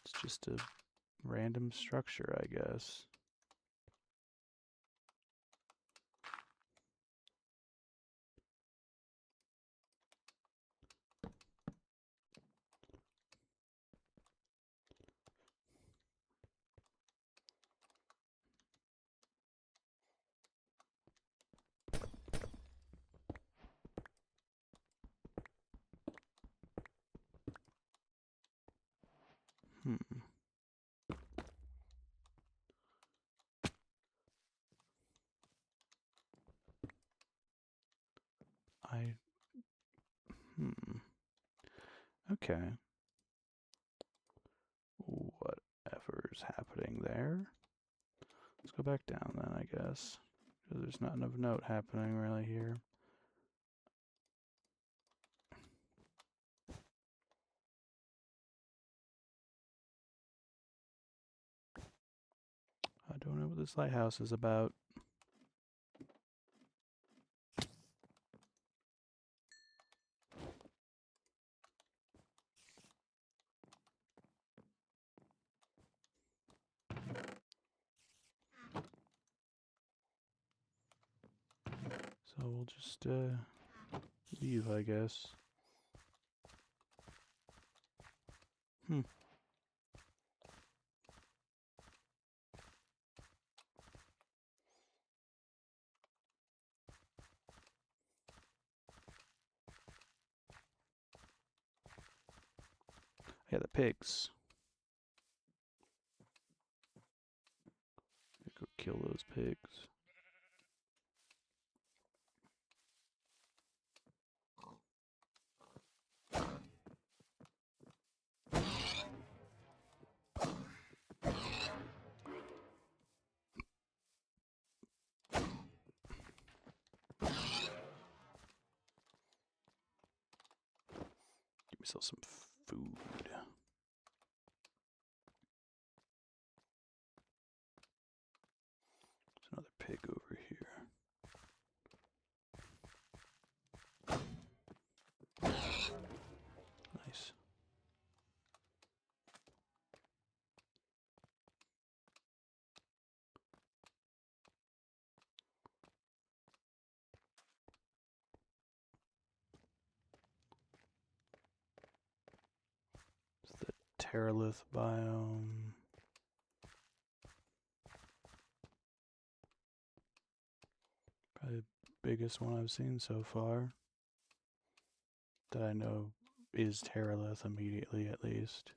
It's just a random structure, I guess. Okay. Whatever's happening there. Let's go back down then, I guess. Because there's not enough note happening really here. I don't know what this lighthouse is about. So we'll just leave, I guess. Yeah, the pigs. Go kill those pigs. Give myself some food. There's another pig over here. Nice. It's the Terralith biome. Probably the biggest one I've seen so far. That I know is Terralith immediately, at least.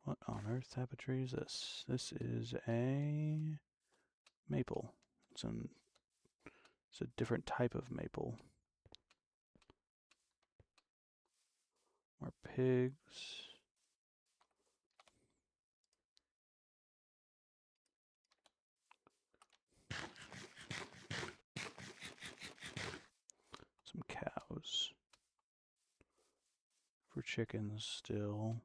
What on earth type of tree is this? This is a maple. It's a different type of maple. More pigs. Some cows. For chickens still.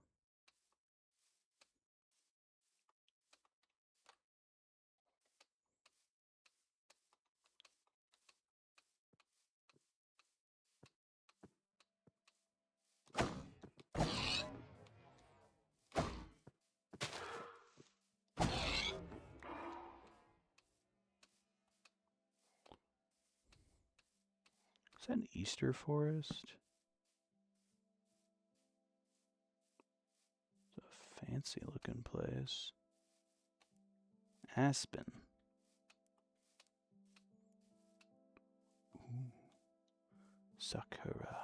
Is that an Easter forest? It's a fancy looking place. Aspen. Ooh. Sakura.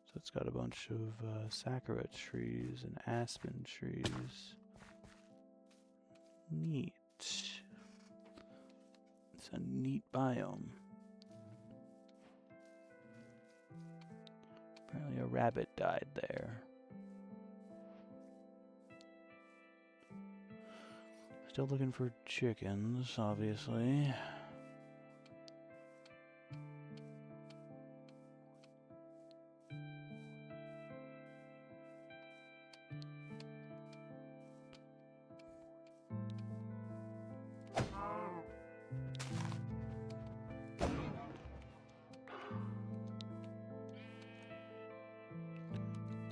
So it's got a bunch of sakura trees and aspen trees. Neat. It's a neat biome. Apparently a rabbit died there. Still looking for chickens, obviously.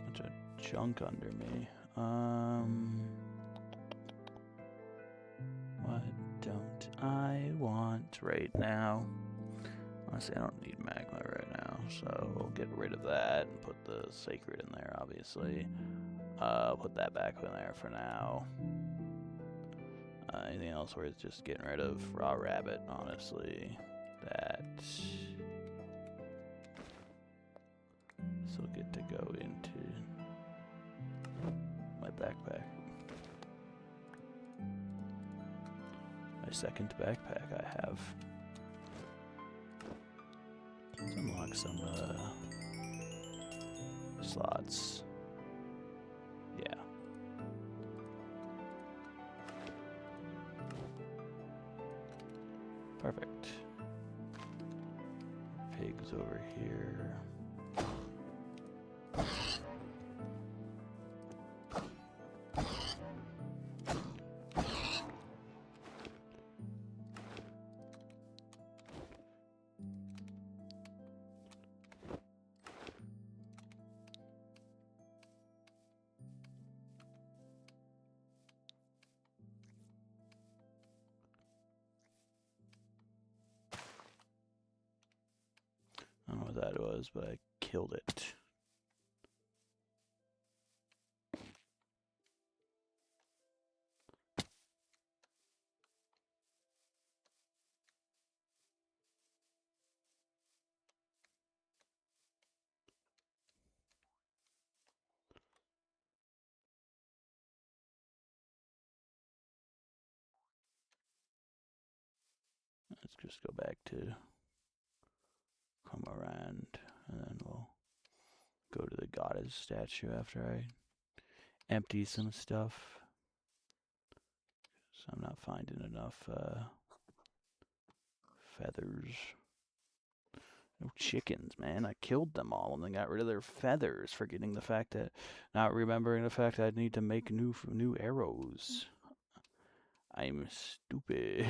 Bunch of junk under me. What don't I want right now? Honestly, I don't need magma right now, so we'll get rid of that and put the sacred in there, obviously. Put that back in there for now. Anything else worth just getting rid of? Raw rabbit, honestly. That. This will get to go into my backpack. My second backpack I have. Let's unlock some slots. Yeah. I don't know what that was, but I killed it. Let's just go back to come around, and then we'll go to the goddess statue after I empty some stuff. So I'm not finding enough feathers. No chickens, man. I killed them all and then got rid of their feathers, forgetting the fact that, not remembering the fact that I need to make new arrows. I'm stupid.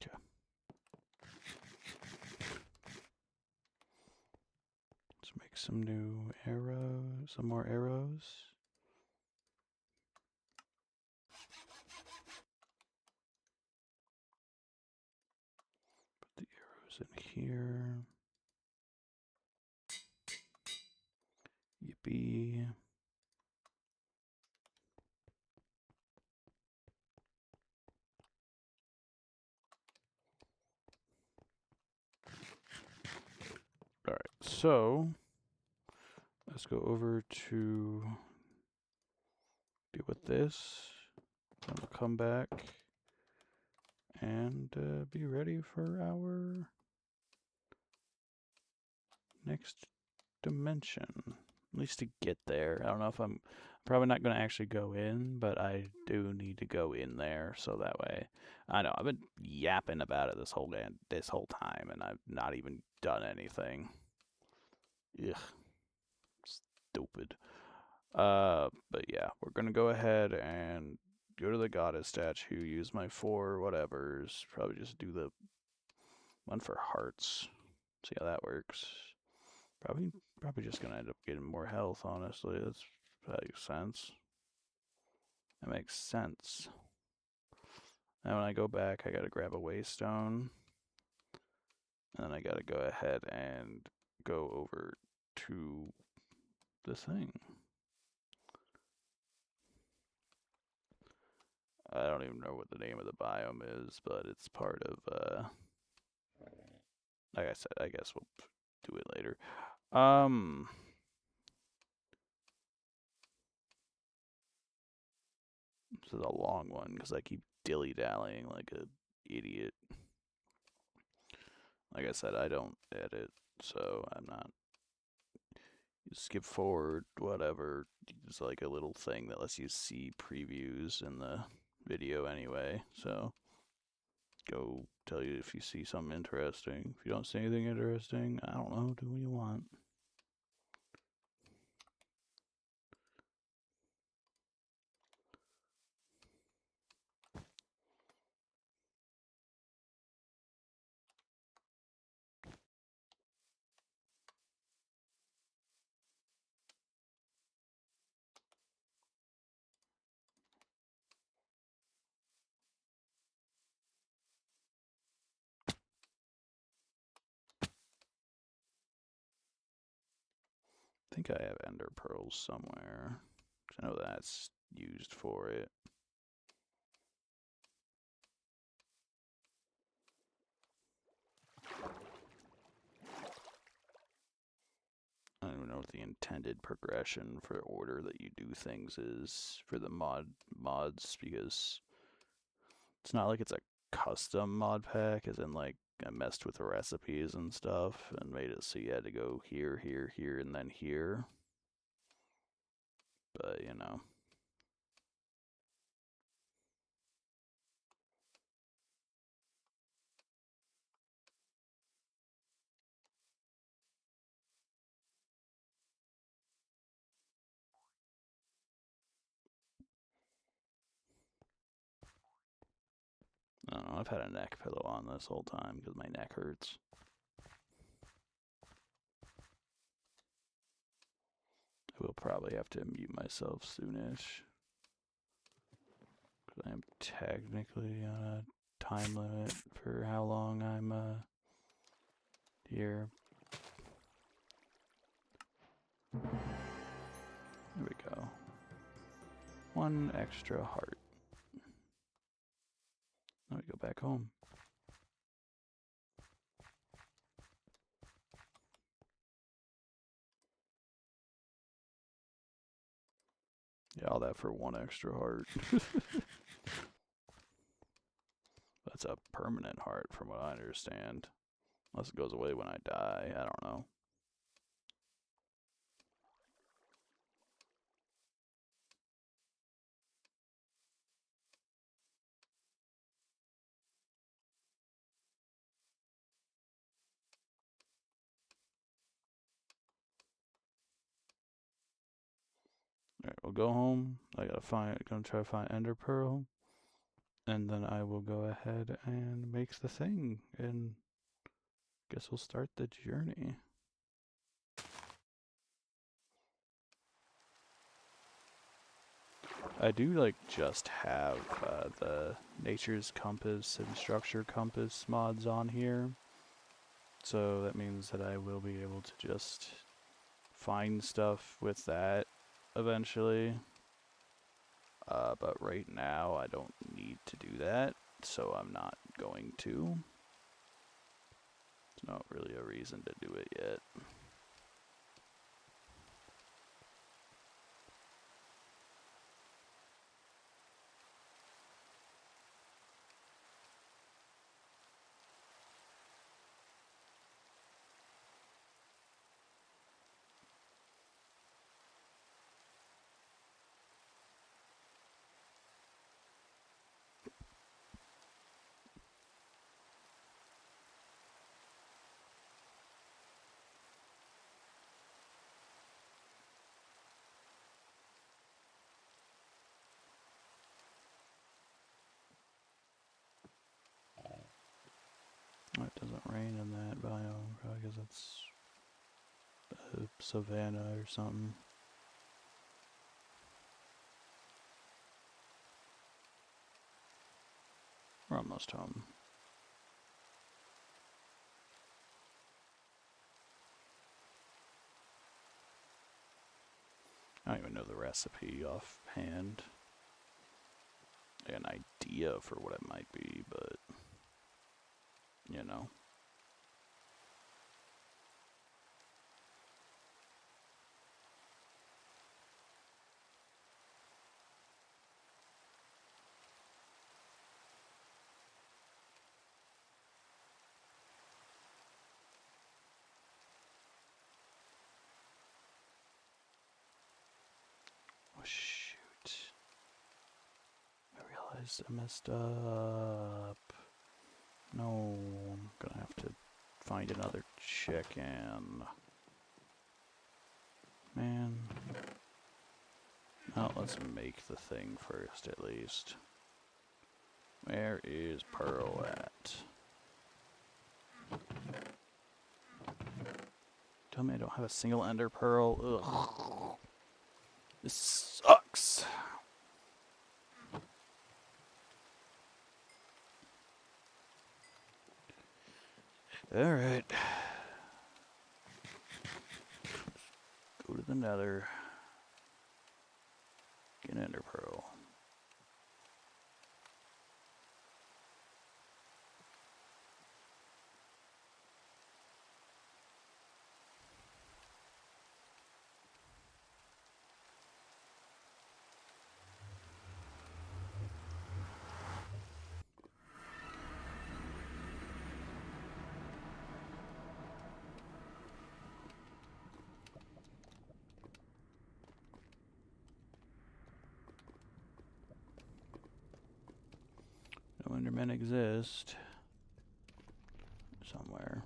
Okay. Let's make some new arrows, some more arrows. Put the arrows in here. Yippee. Alright, so let's go over to deal with this. Then we'll come back and be ready for our next dimension. At least to get there. I don't know if I'm probably not going to actually go in, but I do need to go in there so that way. I know I've been yapping about it this whole time, and I've not even done anything. Ugh, stupid. But yeah, we're gonna go ahead and go to the goddess statue. Use my 4 whatevers. Probably just do the one for hearts. See how that works. Probably just gonna end up getting more health, honestly. That makes sense. That makes sense. Now when I go back, I gotta grab a waystone. And then I gotta go ahead and go over to the thing. I don't even know what the name of the biome is, but it's part of, like I said, I guess we'll do it later. This is a long one because I keep dilly-dallying like an idiot. Like I said, I don't edit, so I'm not. You skip forward, whatever. It's like a little thing that lets you see previews in the video anyway. So go tell you if you see something interesting. If you don't see anything interesting, I don't know, do what you want. I think I have ender pearls somewhere. I know that's used for it. I don't even know what the intended progression for order that you do things is for the mods, because it's not like it's a custom mod pack, as in like I messed with the recipes and stuff and made it so you had to go here, here, here, and then here. But you know. I don't know, I've had a neck pillow on this whole time because my neck hurts. I will probably have to mute myself soonish. Because I am technically on a time limit for how long I'm here. There we go. One extra heart. Now we go back home. Yeah, all that for one extra heart. That's a permanent heart from what I understand. Unless it goes away when I die, I don't know. Alright, we'll go home. I gonna try to find Ender Pearl. And then I will go ahead and make the thing. And guess we'll start the journey. I do like just have the Nature's Compass and Structure Compass mods on here. So that means that I will be able to just find stuff with that eventually. But right now I don't need to do that, so I'm not going to. There's not really a reason to do it yet. It doesn't rain in that biome, probably because it's savanna or something. We're almost home. I don't even know the recipe offhand. An idea for what it might be, but you know. I messed up. No, I'm gonna have to find another chicken. Man. Well, let's make the thing first, at least. Where is Pearl at? Tell me I don't have a single ender pearl. Ugh. This sucks. Alright. Go to the nether. Get an ender pearl. No Endermen exist. Somewhere.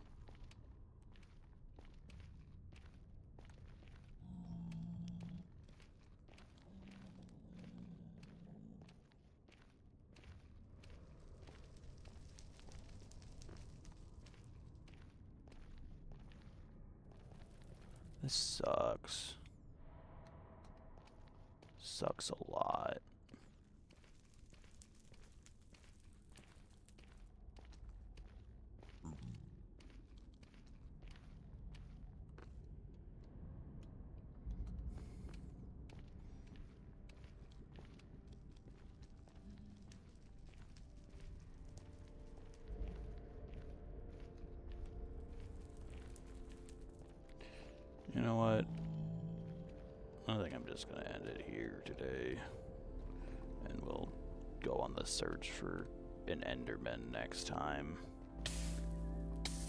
This sucks. Sucks a lot. You know what? I think I'm just gonna end it here today. And we'll go on the search for an Enderman next time.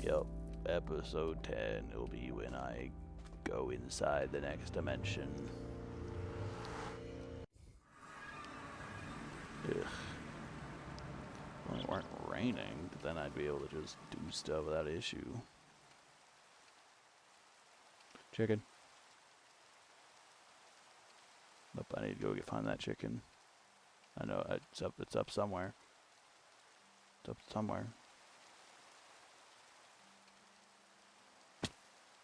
Yep, episode 10 will be when I go inside the next dimension. Ugh. Well, it weren't raining, but then I'd be able to just do stuff without issue. Chicken. Nope, I need to go find that chicken. I know it's up somewhere. It's up somewhere.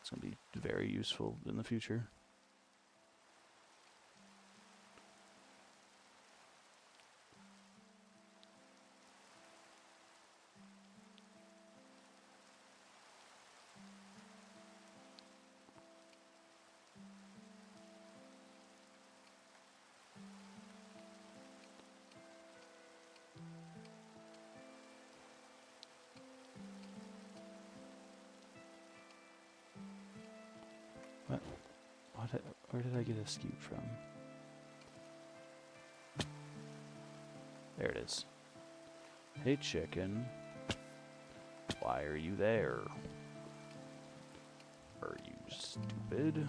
It's gonna be very useful in the future. Where did I get a scoop from? There it is. Hey chicken. Why are you there? Are you stupid?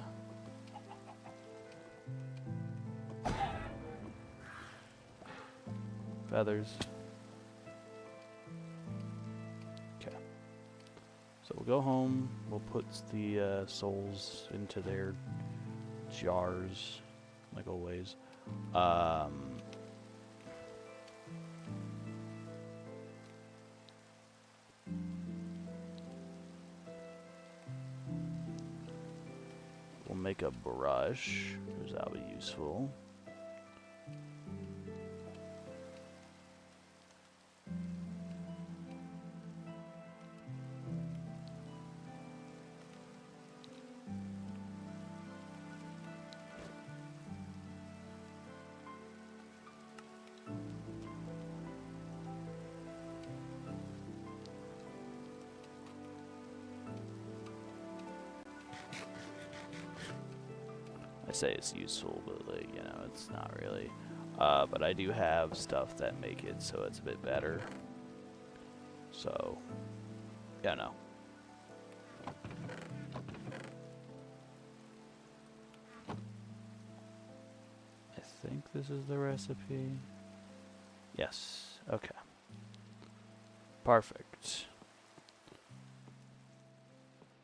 Feathers. Okay. So we'll go home. We'll put the souls into their jars, like always. We'll make a brush, because that'll be useful. I say it's useful, but like, you know, it's not really. But I do have stuff that make it so it's a bit better. So, yeah, no. I think this is the recipe. Yes. Okay. Perfect.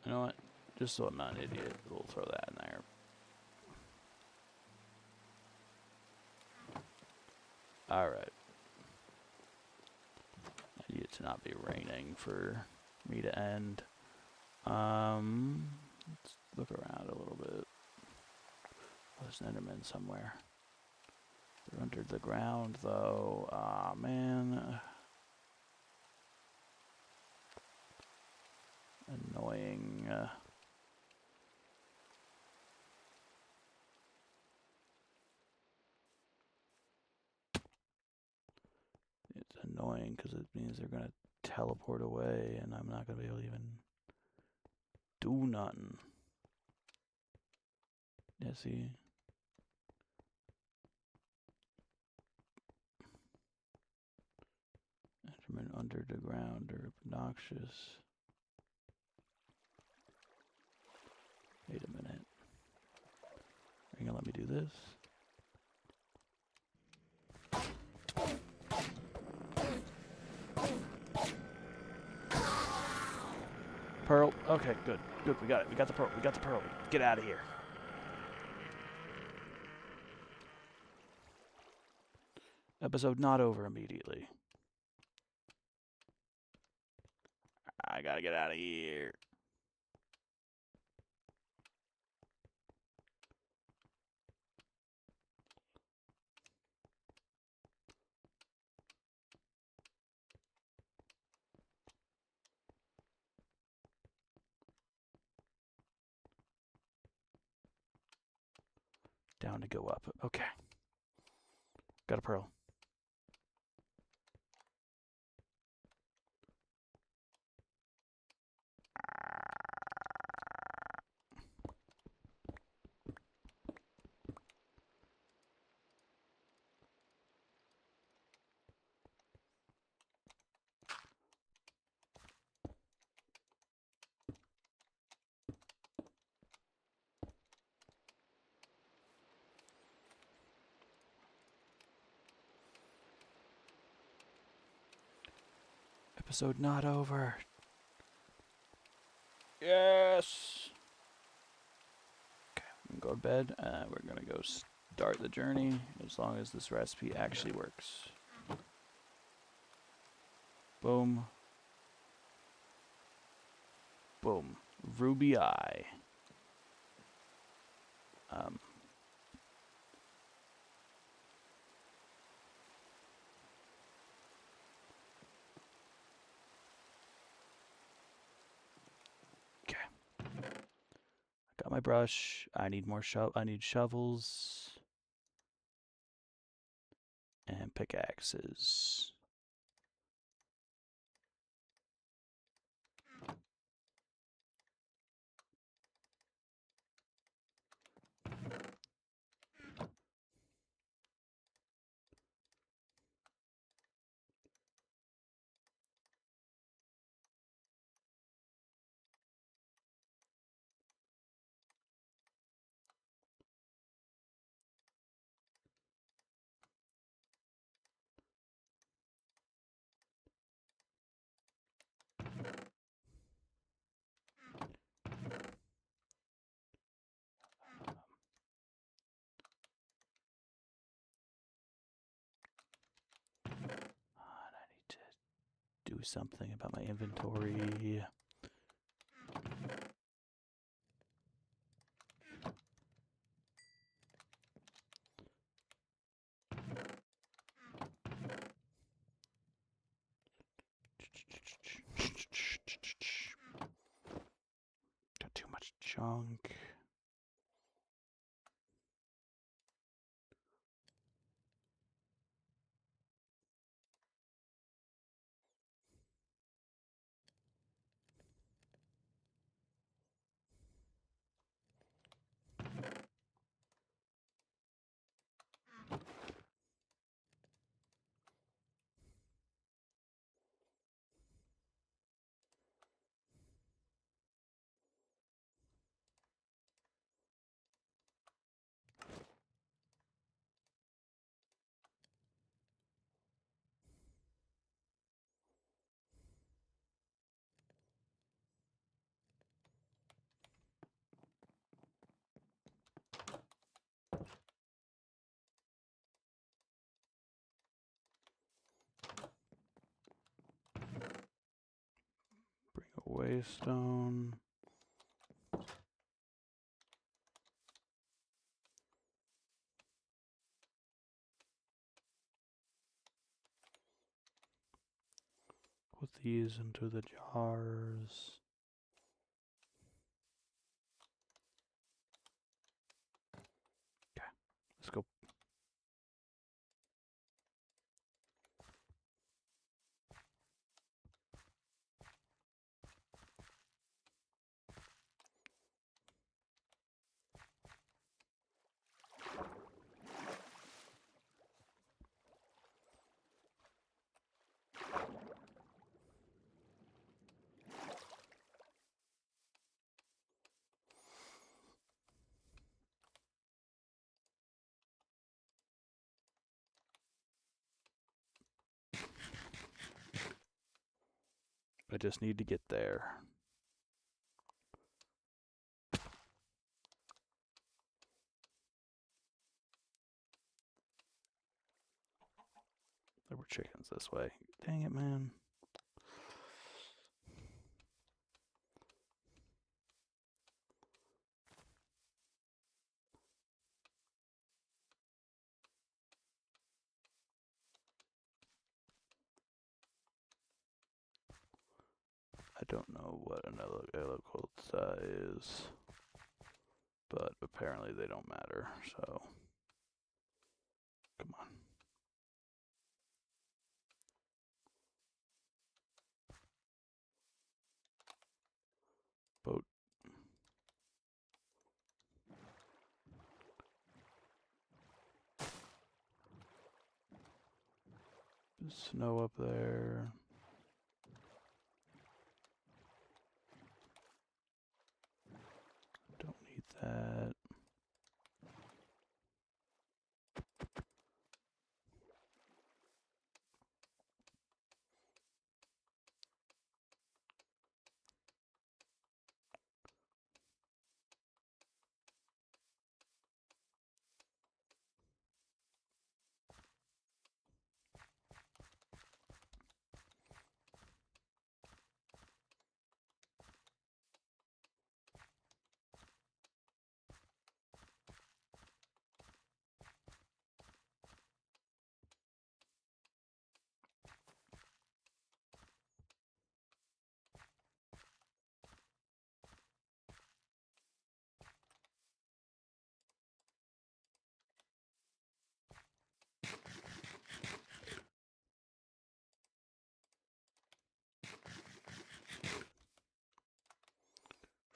You know what? Just so I'm not an idiot, we'll throw that in there. Alright. I need it to not be raining for me to end. Let's look around a little bit. Oh, there's an Enderman somewhere. They're under the ground, though. Aw, man. Annoying. It's annoying because it means they're going to teleport away, and I'm not going to be able to even do nothing. Yeah, see? Endermen under the ground are obnoxious. Wait a minute. Are you going to let me do this? Pearl. Okay, good. Good, we got it. We got the pearl. We got the pearl. Get out of here. Episode not over immediately. I gotta get out of here. Down to go up. Okay. Got a pearl. Episode not over. Yes. Okay, I'm gonna go to bed. We're gonna go start the journey as long as this recipe actually works. Boom. Boom. Ruby eye. Okay. Got my brush. I need more I need shovels and pickaxes. I need to do something about my inventory. Got too much junk. waystone. Put these into the jars. Okay, let's go. I just need to get there. There were chickens this way. Dang it, man. I don't know what another Eloquota is, but apparently they don't matter, so come on. Boat. Snow up there. Don't need that.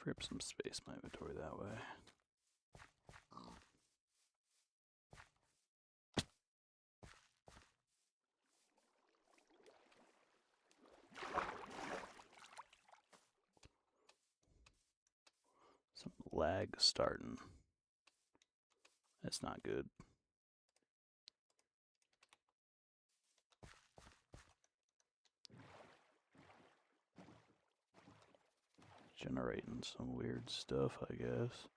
Free up some space in my inventory that way. Some lag starting. That's not good. Generating some weird stuff, I guess.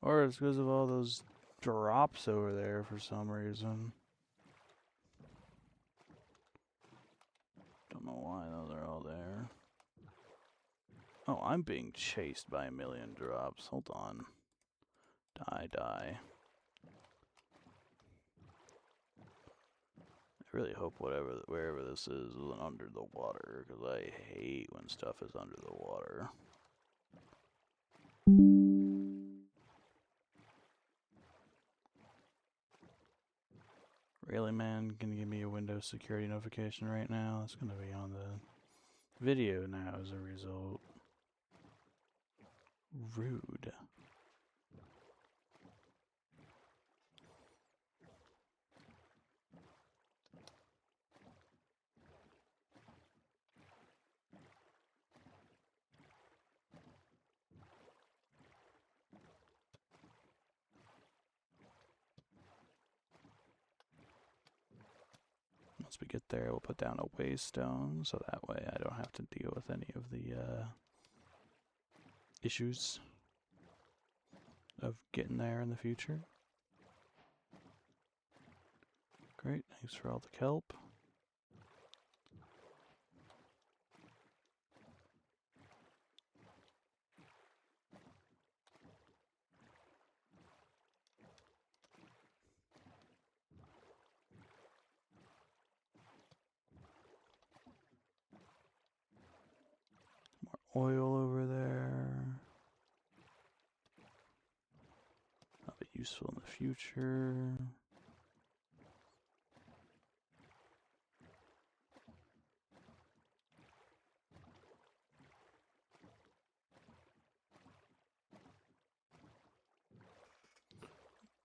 Or it's because of all those drops over there for some reason. Don't know why those are all there. Oh, I'm being chased by a million drops. Hold on. Die. I really hope wherever this is isn't under the water, because I hate when stuff is under the water. Really, man? Can you give me a Windows security notification right now? It's gonna be on the video now as a result. Rude. Once we get there, we'll put down a waystone, so that way I don't have to deal with any of the issues of getting there in the future. Great, thanks for all the kelp. oil over there. That'll be useful in the future.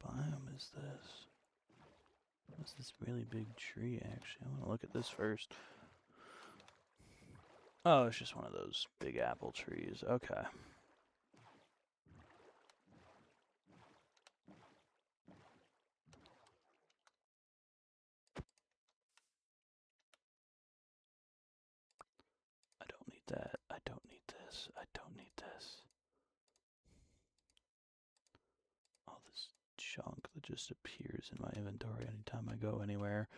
What biome is this? What's this really big tree, actually? I want to look at this first. Oh, it's just one of those big apple trees. Okay. I don't need that. I don't need this. I don't need this. All this junk that just appears in my inventory anytime I go anywhere.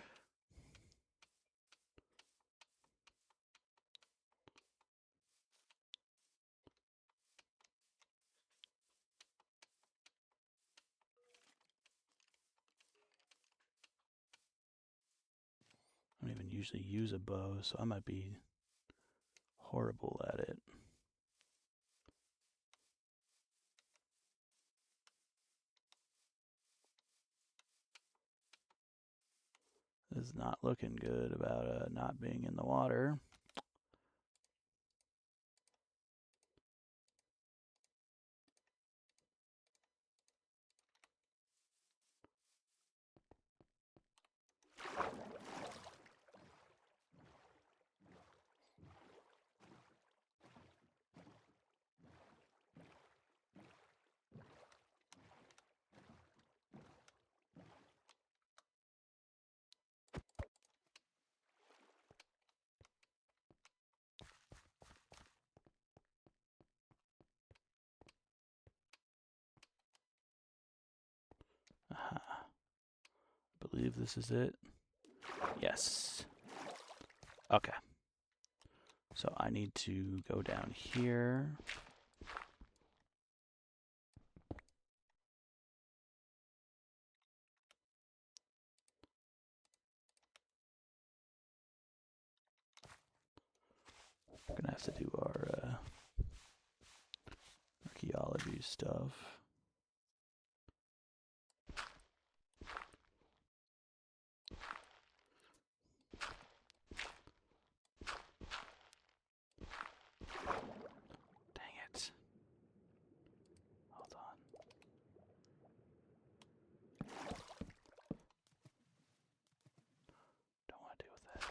I don't even usually use a bow, so I might be horrible at it. This is not looking good about not being in the water. Aha. I believe this is it. Yes. Okay. So I need to go down here. We're gonna have to do our archaeology stuff. Dang it. Hold on. Don't want to deal with that.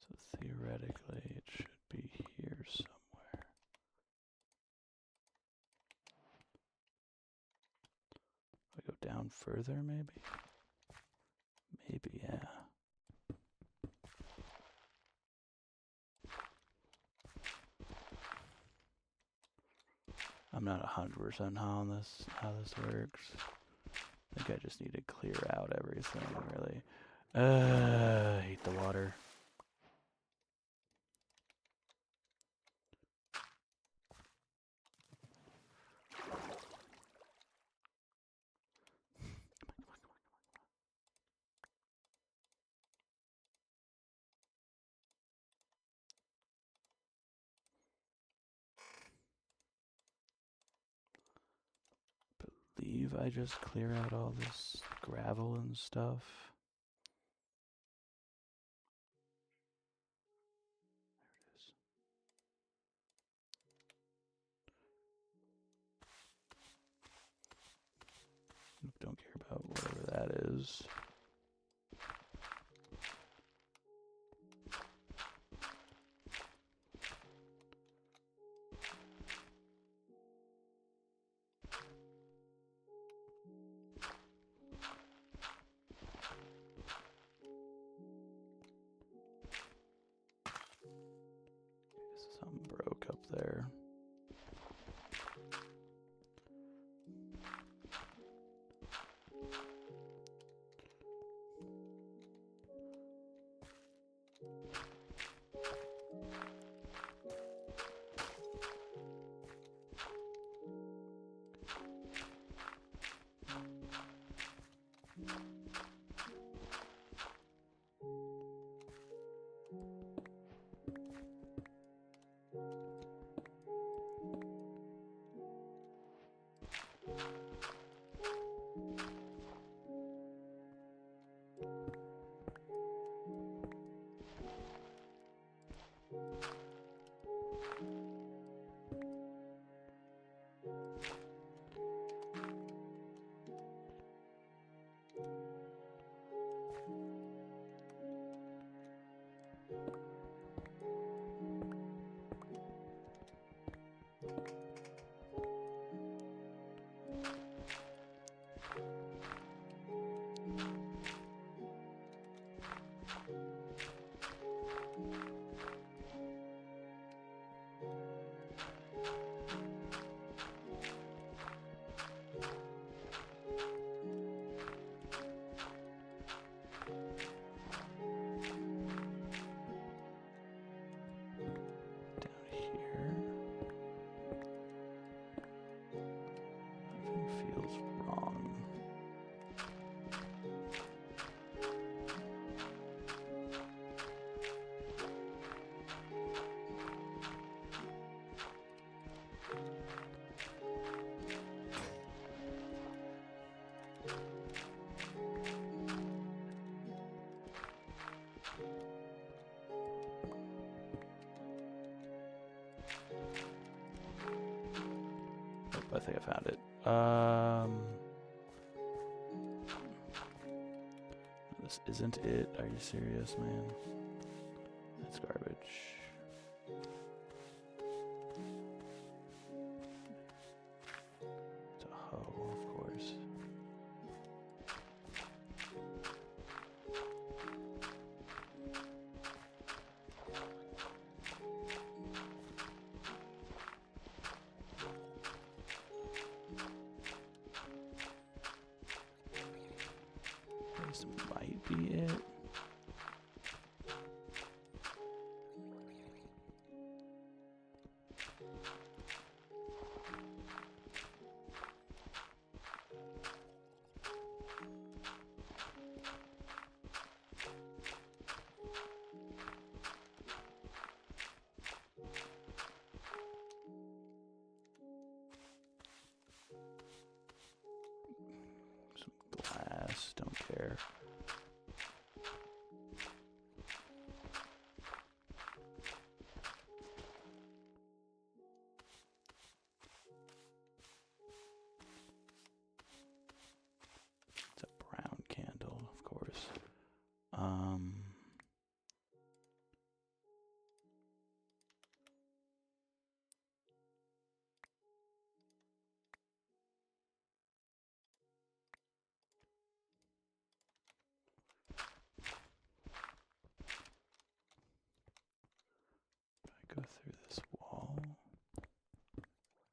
So theoretically, it should be here somewhere. I go down further, maybe? Maybe, yeah. I'm not 100% on this, how this works. I think I just need to clear out everything, really. I hate the water. Believe I just clear out all this gravel and stuff. There it is. Don't care about whatever that is. Something broke up there. I think I found it. This isn't it. Are you serious, man? That's garbage. It's a hoe, of course. This might be it. Some glass, don't care. It's a brown candle, of course. If I go through this wall.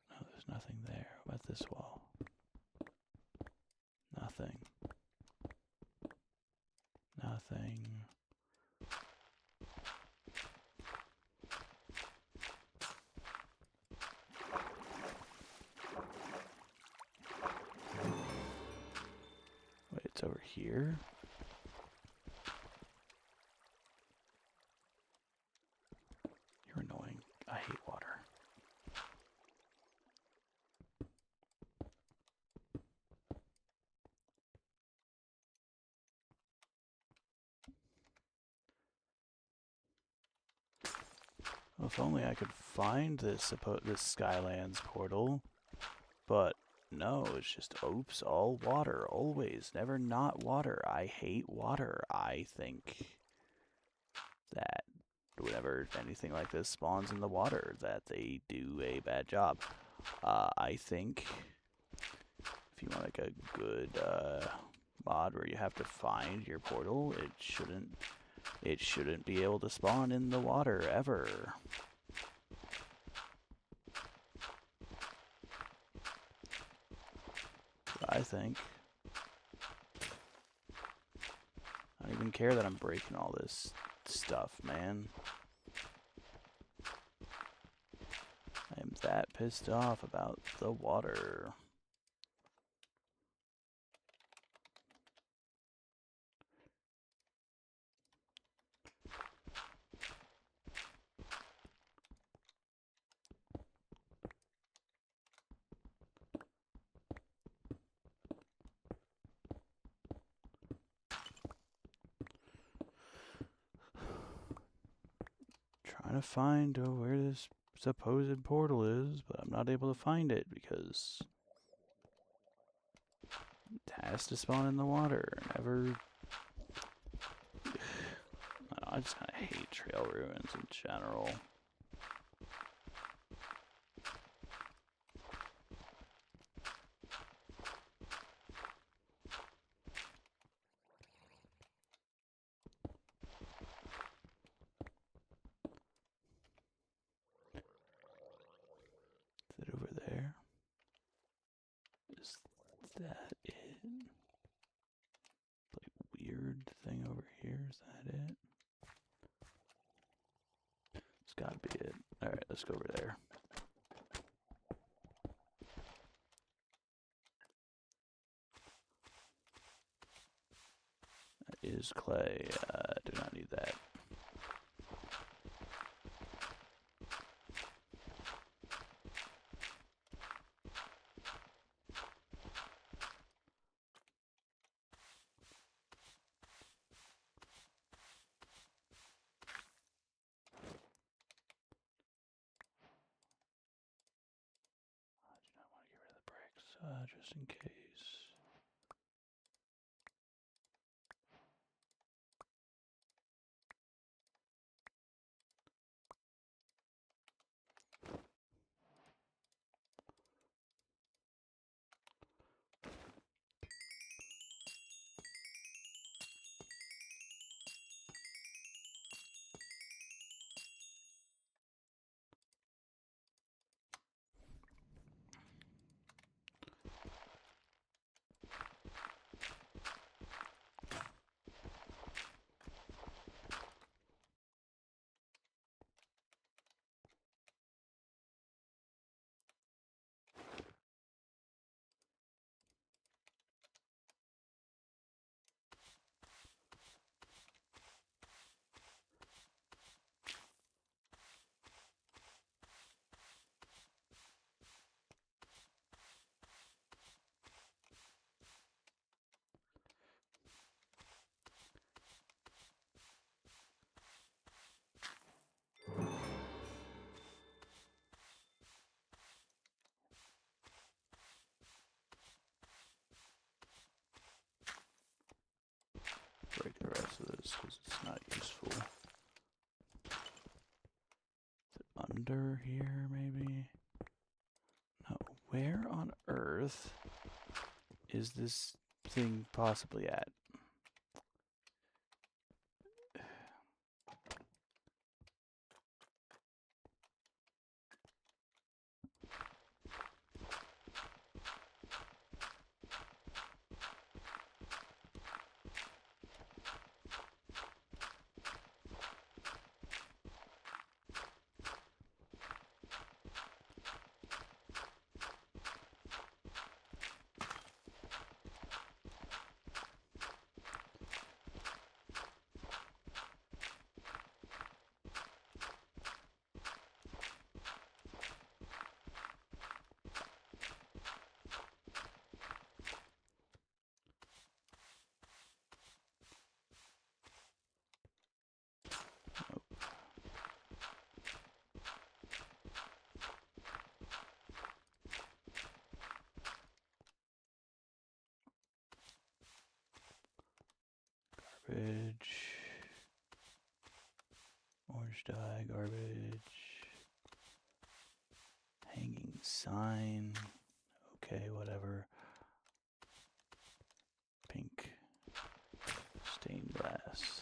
No, there's nothing there. What about this wall? Nothing. Nothing. Wait, it's over here? You're annoying. I hate water. Well, if only I could find this Skylands portal. But no, it's just oops, all water, always, never not water. I hate water. I think that whenever anything like this spawns in the water, that they do a bad job. I think if you want like a good mod where you have to find your portal, it shouldn't be able to spawn in the water ever. I think. I don't even care that I'm breaking all this stuff, man. I am that pissed off about the water. Trying to find where this supposed portal is, but I'm not able to find it because it has to spawn in the water. Never. I just kind of hate trail ruins in general. Is it over there? Is that it? Like weird thing over here? Is that it? It's gotta be it. Alright, let's go over there. That is clay. Do not need that. I do not want to get rid of just in case. Break the rest of this because it's not useful. Is it under here, maybe? No. Where on earth is this thing possibly at? Garbage. Orange dye, garbage. Hanging sign. Okay, whatever. Pink. Stained glass.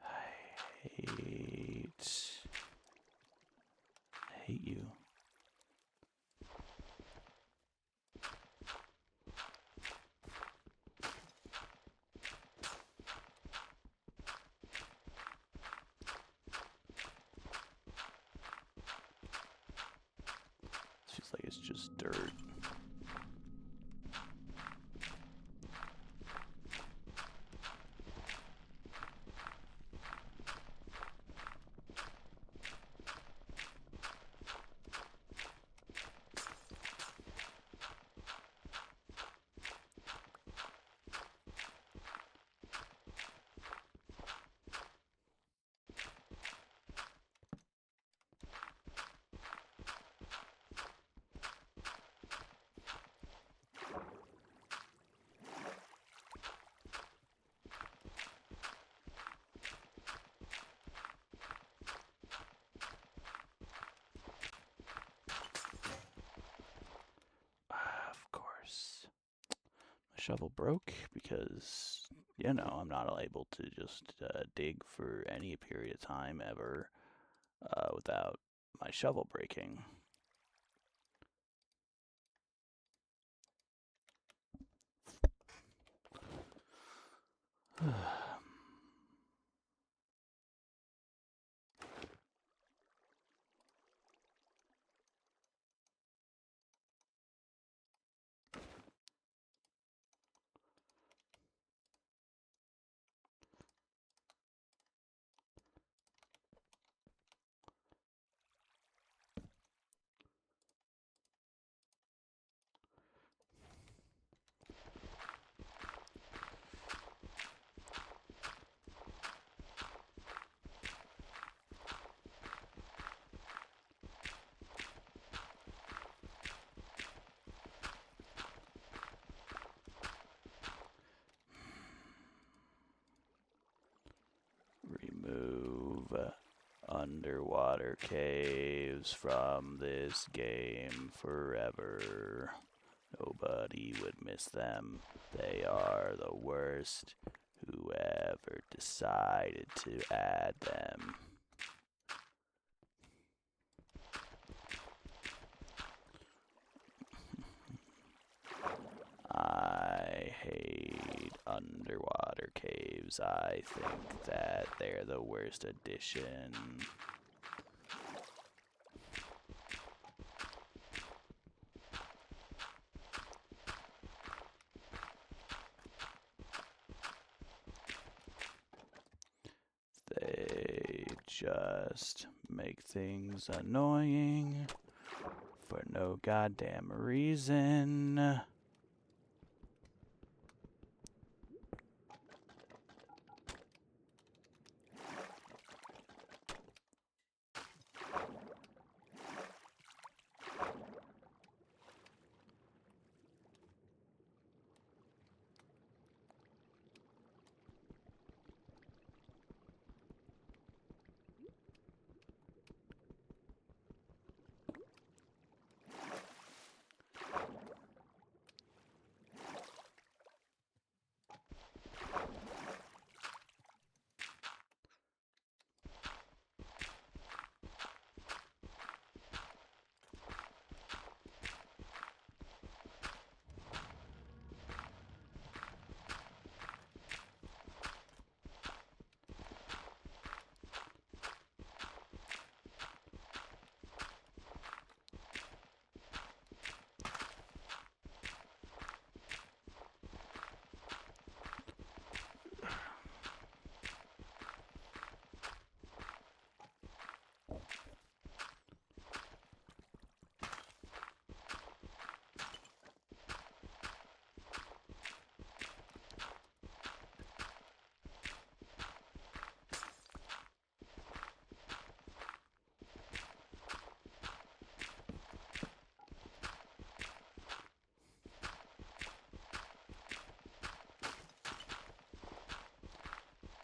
I hate you. It feels like it's just dirt. Of course. My shovel broke because, you know, I'm not able to just dig for any period of time ever without my shovel breaking. underwater caves from this game forever. Nobody would miss them. They are the worst. Whoever decided to add them. I hate underwater caves. I think that they're the worst addition. They just make things annoying for no goddamn reason.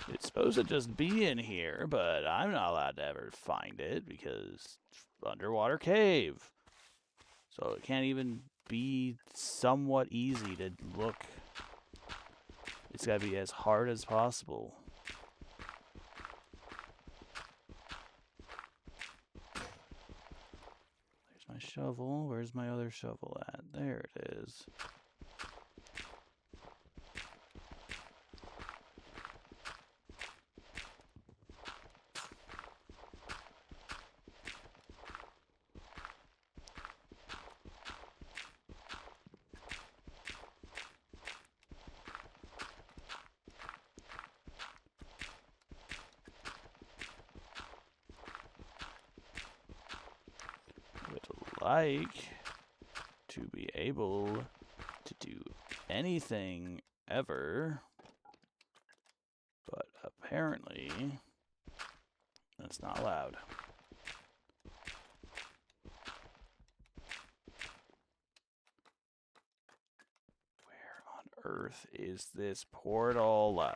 It's supposed to just be in here, but I'm not allowed to ever find it because it's underwater cave. So it can't even be somewhat easy to look. It's got to be as hard as possible. There's my shovel. Where's my other shovel at? There it is. Like to be able to do anything ever, but apparently that's not allowed. Where on earth is this portal?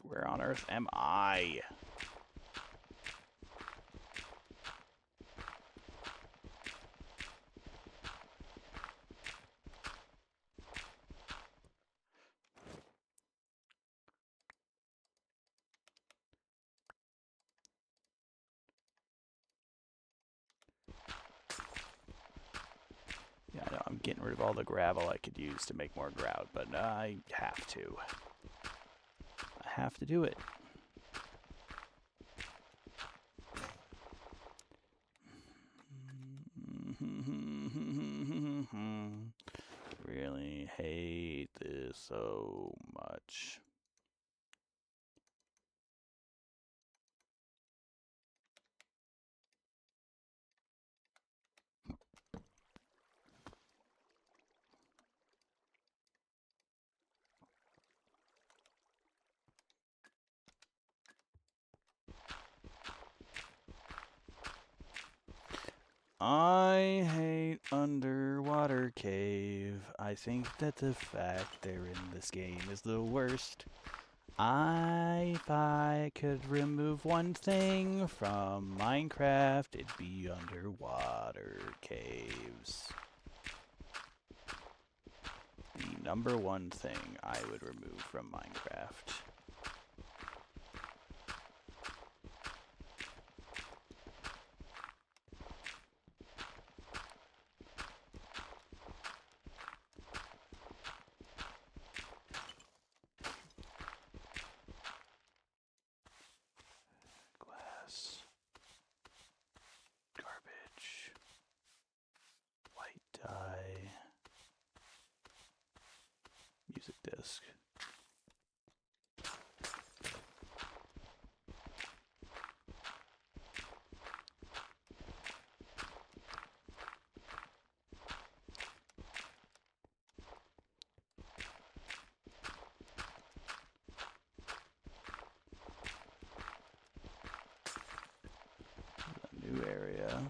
Where on earth am I? Yeah, I know, I'm getting rid of all the gravel I could use to make more grout, but I have to. I have to do it. Really hate this so much. I hate underwater cave. I think that the fact they're in this game is the worst. If I could remove one thing from Minecraft, it'd be underwater caves. The number one thing I would remove from Minecraft. Glass. Garbage. White dye. Music disc. A new area.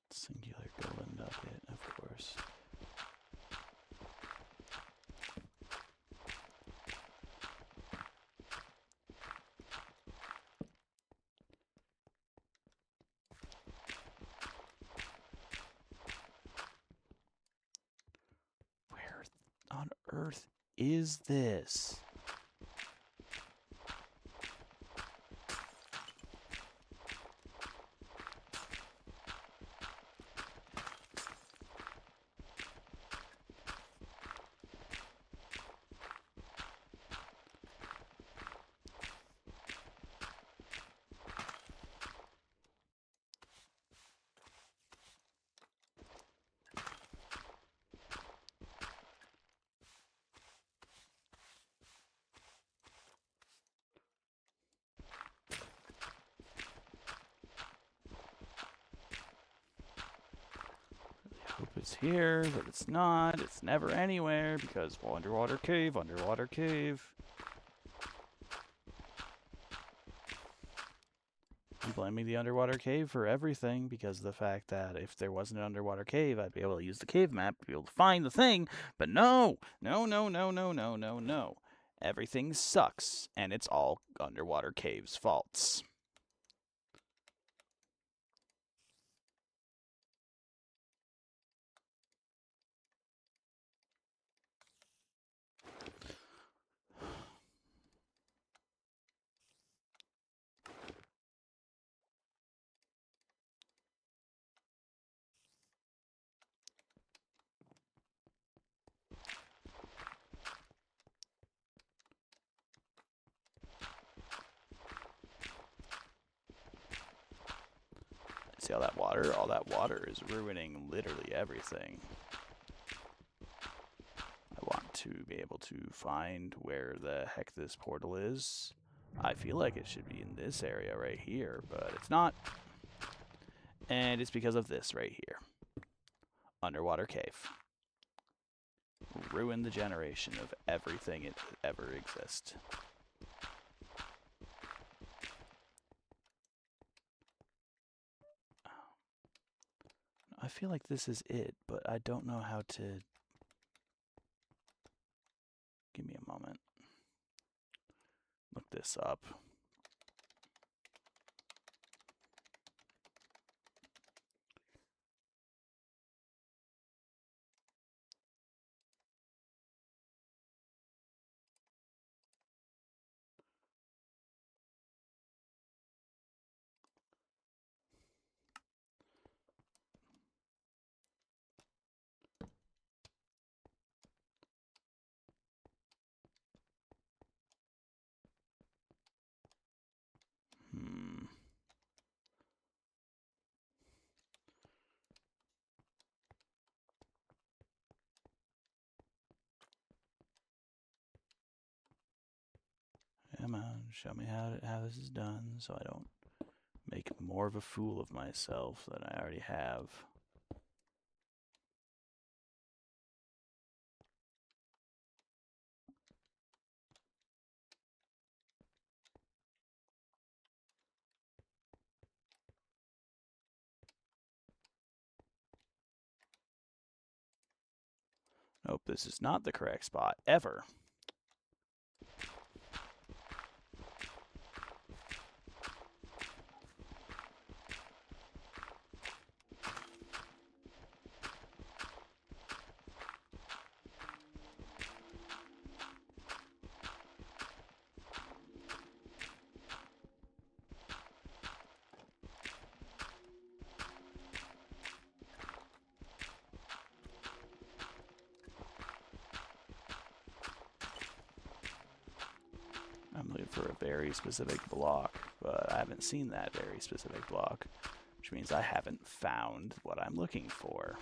Singular golden nugget, of course. Where on earth is this? Hope it's here, but it's not. It's never anywhere because underwater cave, underwater cave. I'm blaming the underwater cave for everything because of the fact that if there wasn't an underwater cave, I'd be able to use the cave map to be able to find the thing. But no, no, no, no, no, no, no, no. Everything sucks, and it's all underwater caves' faults. See all that water? All that water is ruining literally everything. I want to be able to find where the heck this portal is. I feel like it should be in this area right here, but it's not. And it's because of this right here. Underwater cave. ruin the generation of everything it ever exist. I feel like this is it, but I don't know how to... Give me a moment. Look this up. Come on, show me how this is done so I don't make more of a fool of myself than I already have. Nope, this is not the correct spot, ever. I'm looking for a very specific block, but I haven't seen that very specific block, which means I haven't found what I'm looking for.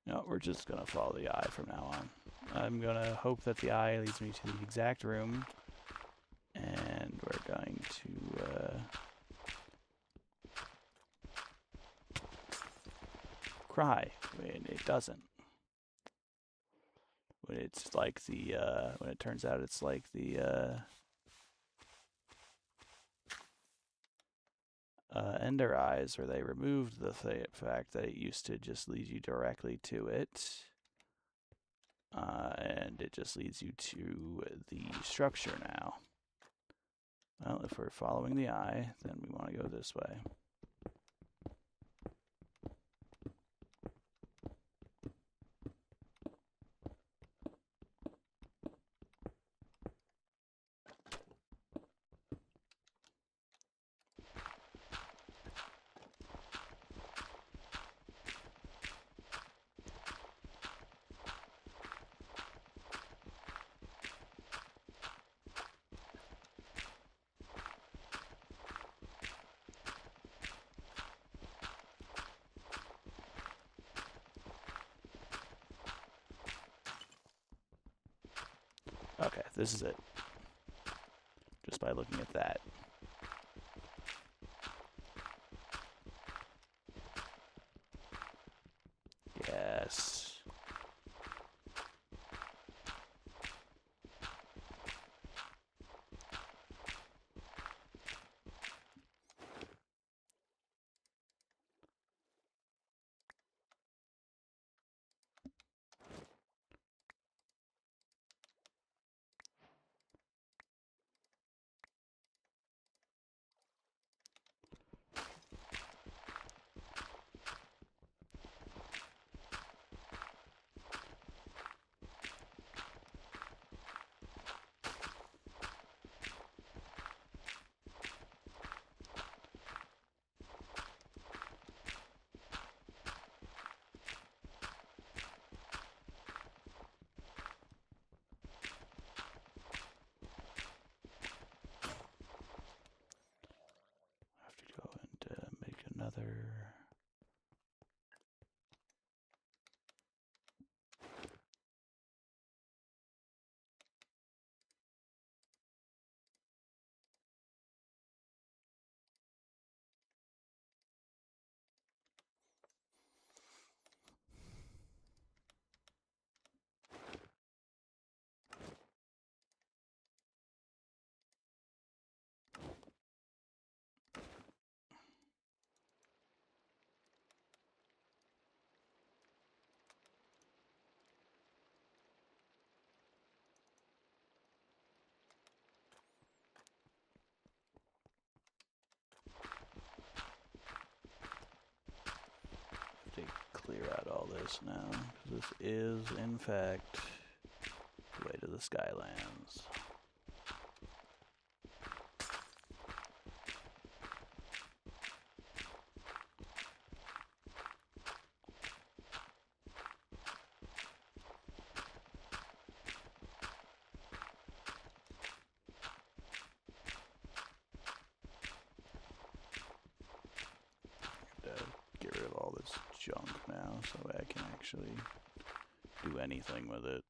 No, we're just going to follow the eye from now on. I'm going to hope that the eye leads me to the exact room. And we're going to cry when it doesn't. When it's like the, when it turns out it's like the, Ender Eyes, where they removed the fact that it used to just lead you directly to it. And it just leads you to the structure now. Well, if we're following the eye, then we want to go this way. Okay, this is it. Just by looking at that. Yes. all this now, because this is, in fact, the way to the Skylands. Get rid of all this junk now, so I can actually do anything with it.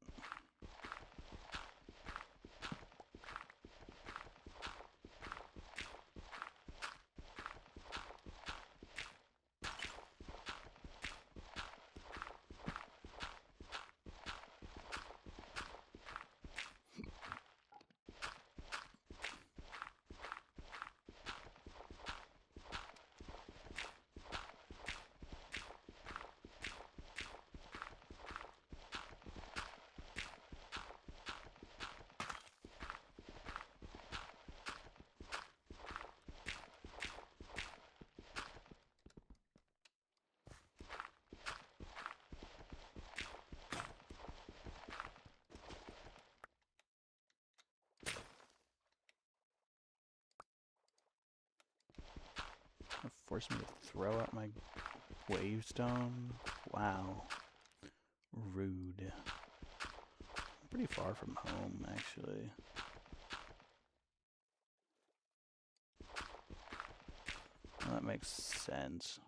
Force me to throw out my wavestone? Wow. Rude. I'm pretty far from home, actually. Well, that makes sense.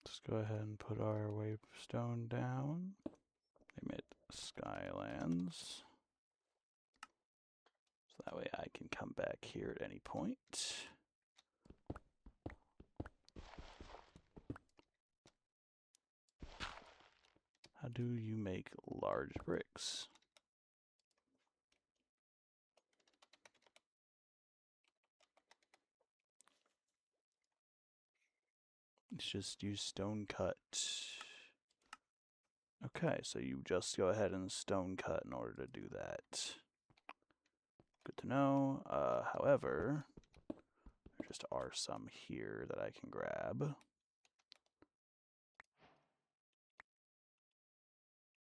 Let's go ahead and put our wavestone down. Name it Skylands. So that way I can come back here at any point. How do you make large bricks? Let's just use stone cut. Okay, so you just go ahead and stone cut in order to do that. Good to know. However, there just are some here that I can grab.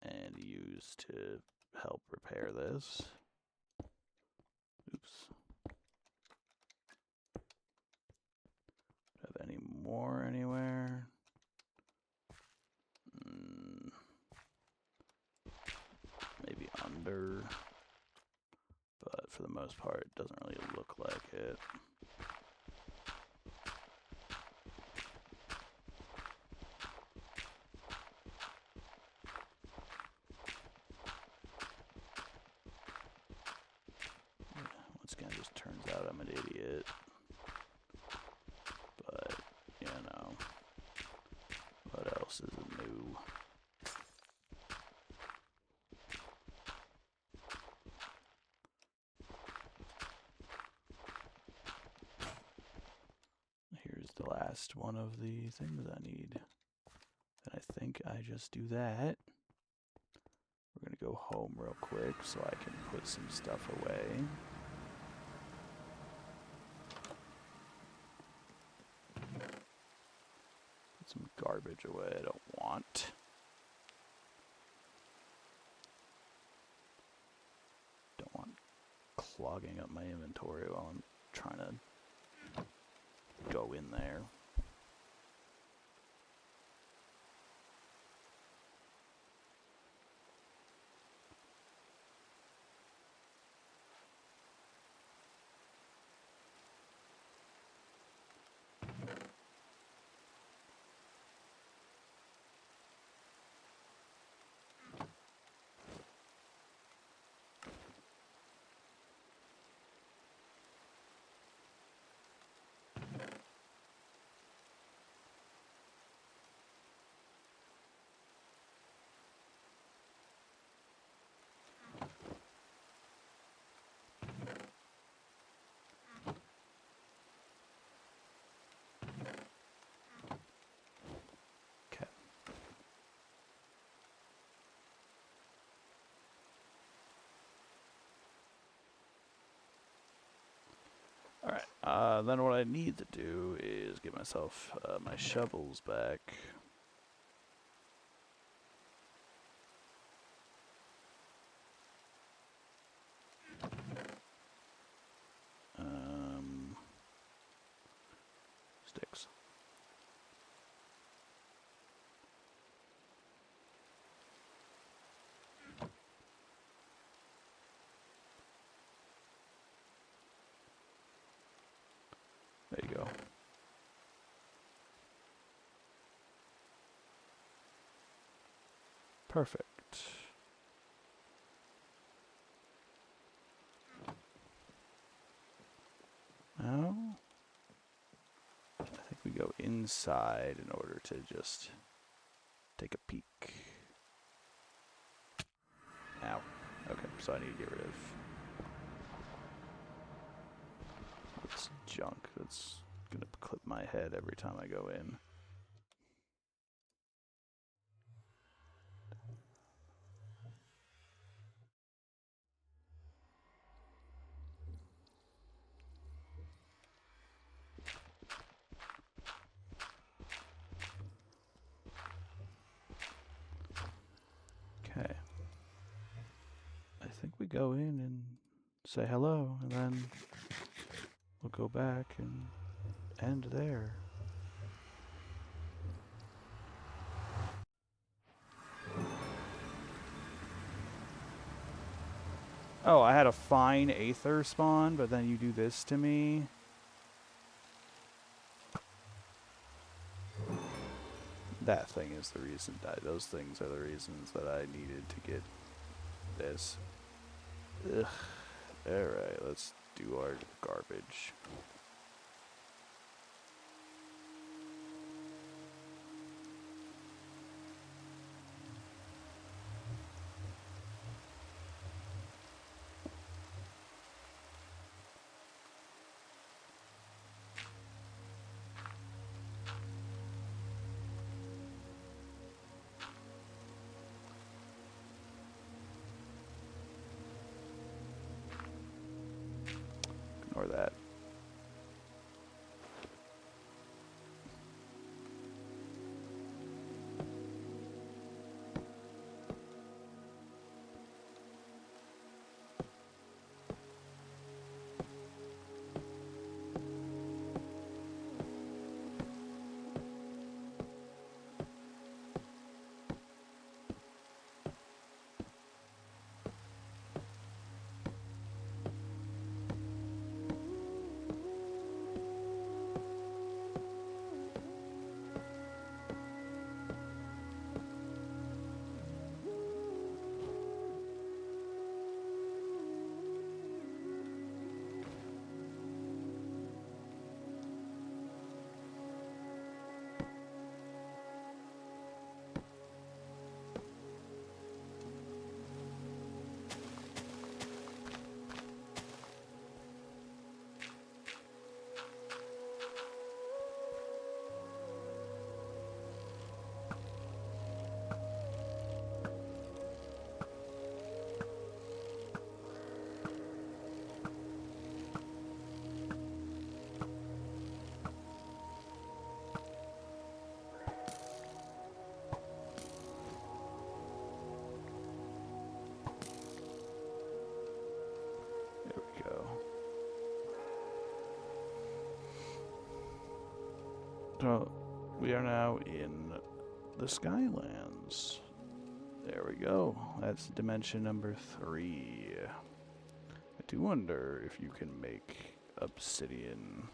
And use to help repair this. Oops. Have any more anywhere? Maybe under. But for the most part, it doesn't really look like it. Once again, it just turns out I'm an idiot. But, you know, what else is new? Here's the last one of the things I need. And I think I just do that. We're gonna go home real quick so I can put some stuff away. Put some garbage away I don't want. Don't want clogging up my inventory while I'm trying to go in there. Then what I need to do is get myself my shovels back. Sticks. There you go. Perfect. Now, I think we go inside in order to just take a peek. Ow. Okay, so I need to get rid of this junk that's gonna clip my head every time I go in. Okay. I think we go in and say hello, and then we'll go back and end there. Oh, I had a fine Aether spawn, but then you do this to me. That thing is the reason. Those things are the reasons that I needed to get this. Ugh. Alright, let's do our garbage. Ignore that. There we go. So, we are now in the Skylands. There we go. That's dimension number 3. I do wonder if you can make obsidian.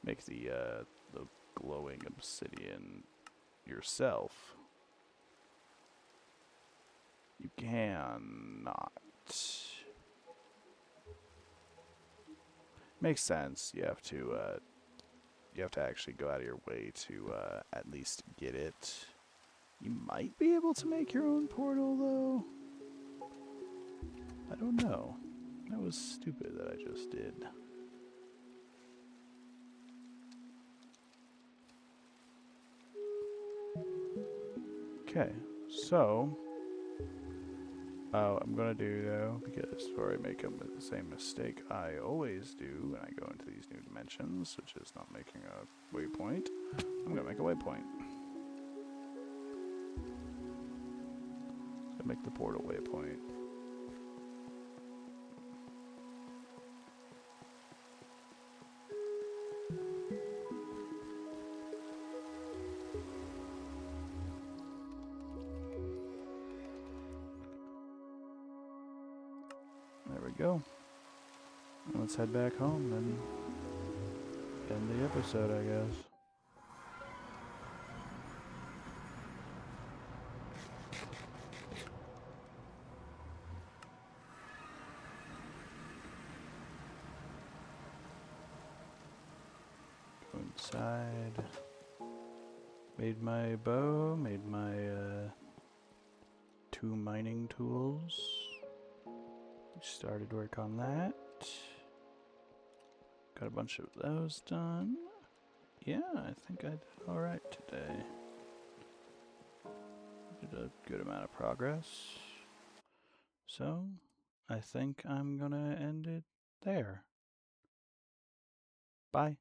Make the glowing obsidian yourself. You cannot. Makes sense. You have to actually go out of your way to at least get it. You might be able to make your own portal, though. I don't know. That was stupid that I just did. Okay, so I'm gonna do though, because before I make the same mistake I always do when I go into these new dimensions, which is not making a waypoint, I'm gonna make a waypoint. Gonna make the portal waypoint. There we go. Let's head back home and end the episode, I guess. Go inside. Made my bow, made my 2 mining tools. Started work on that. Got a bunch of those done. Yeah, I think I did alright today. Did a good amount of progress. So, I think I'm gonna end it there. Bye.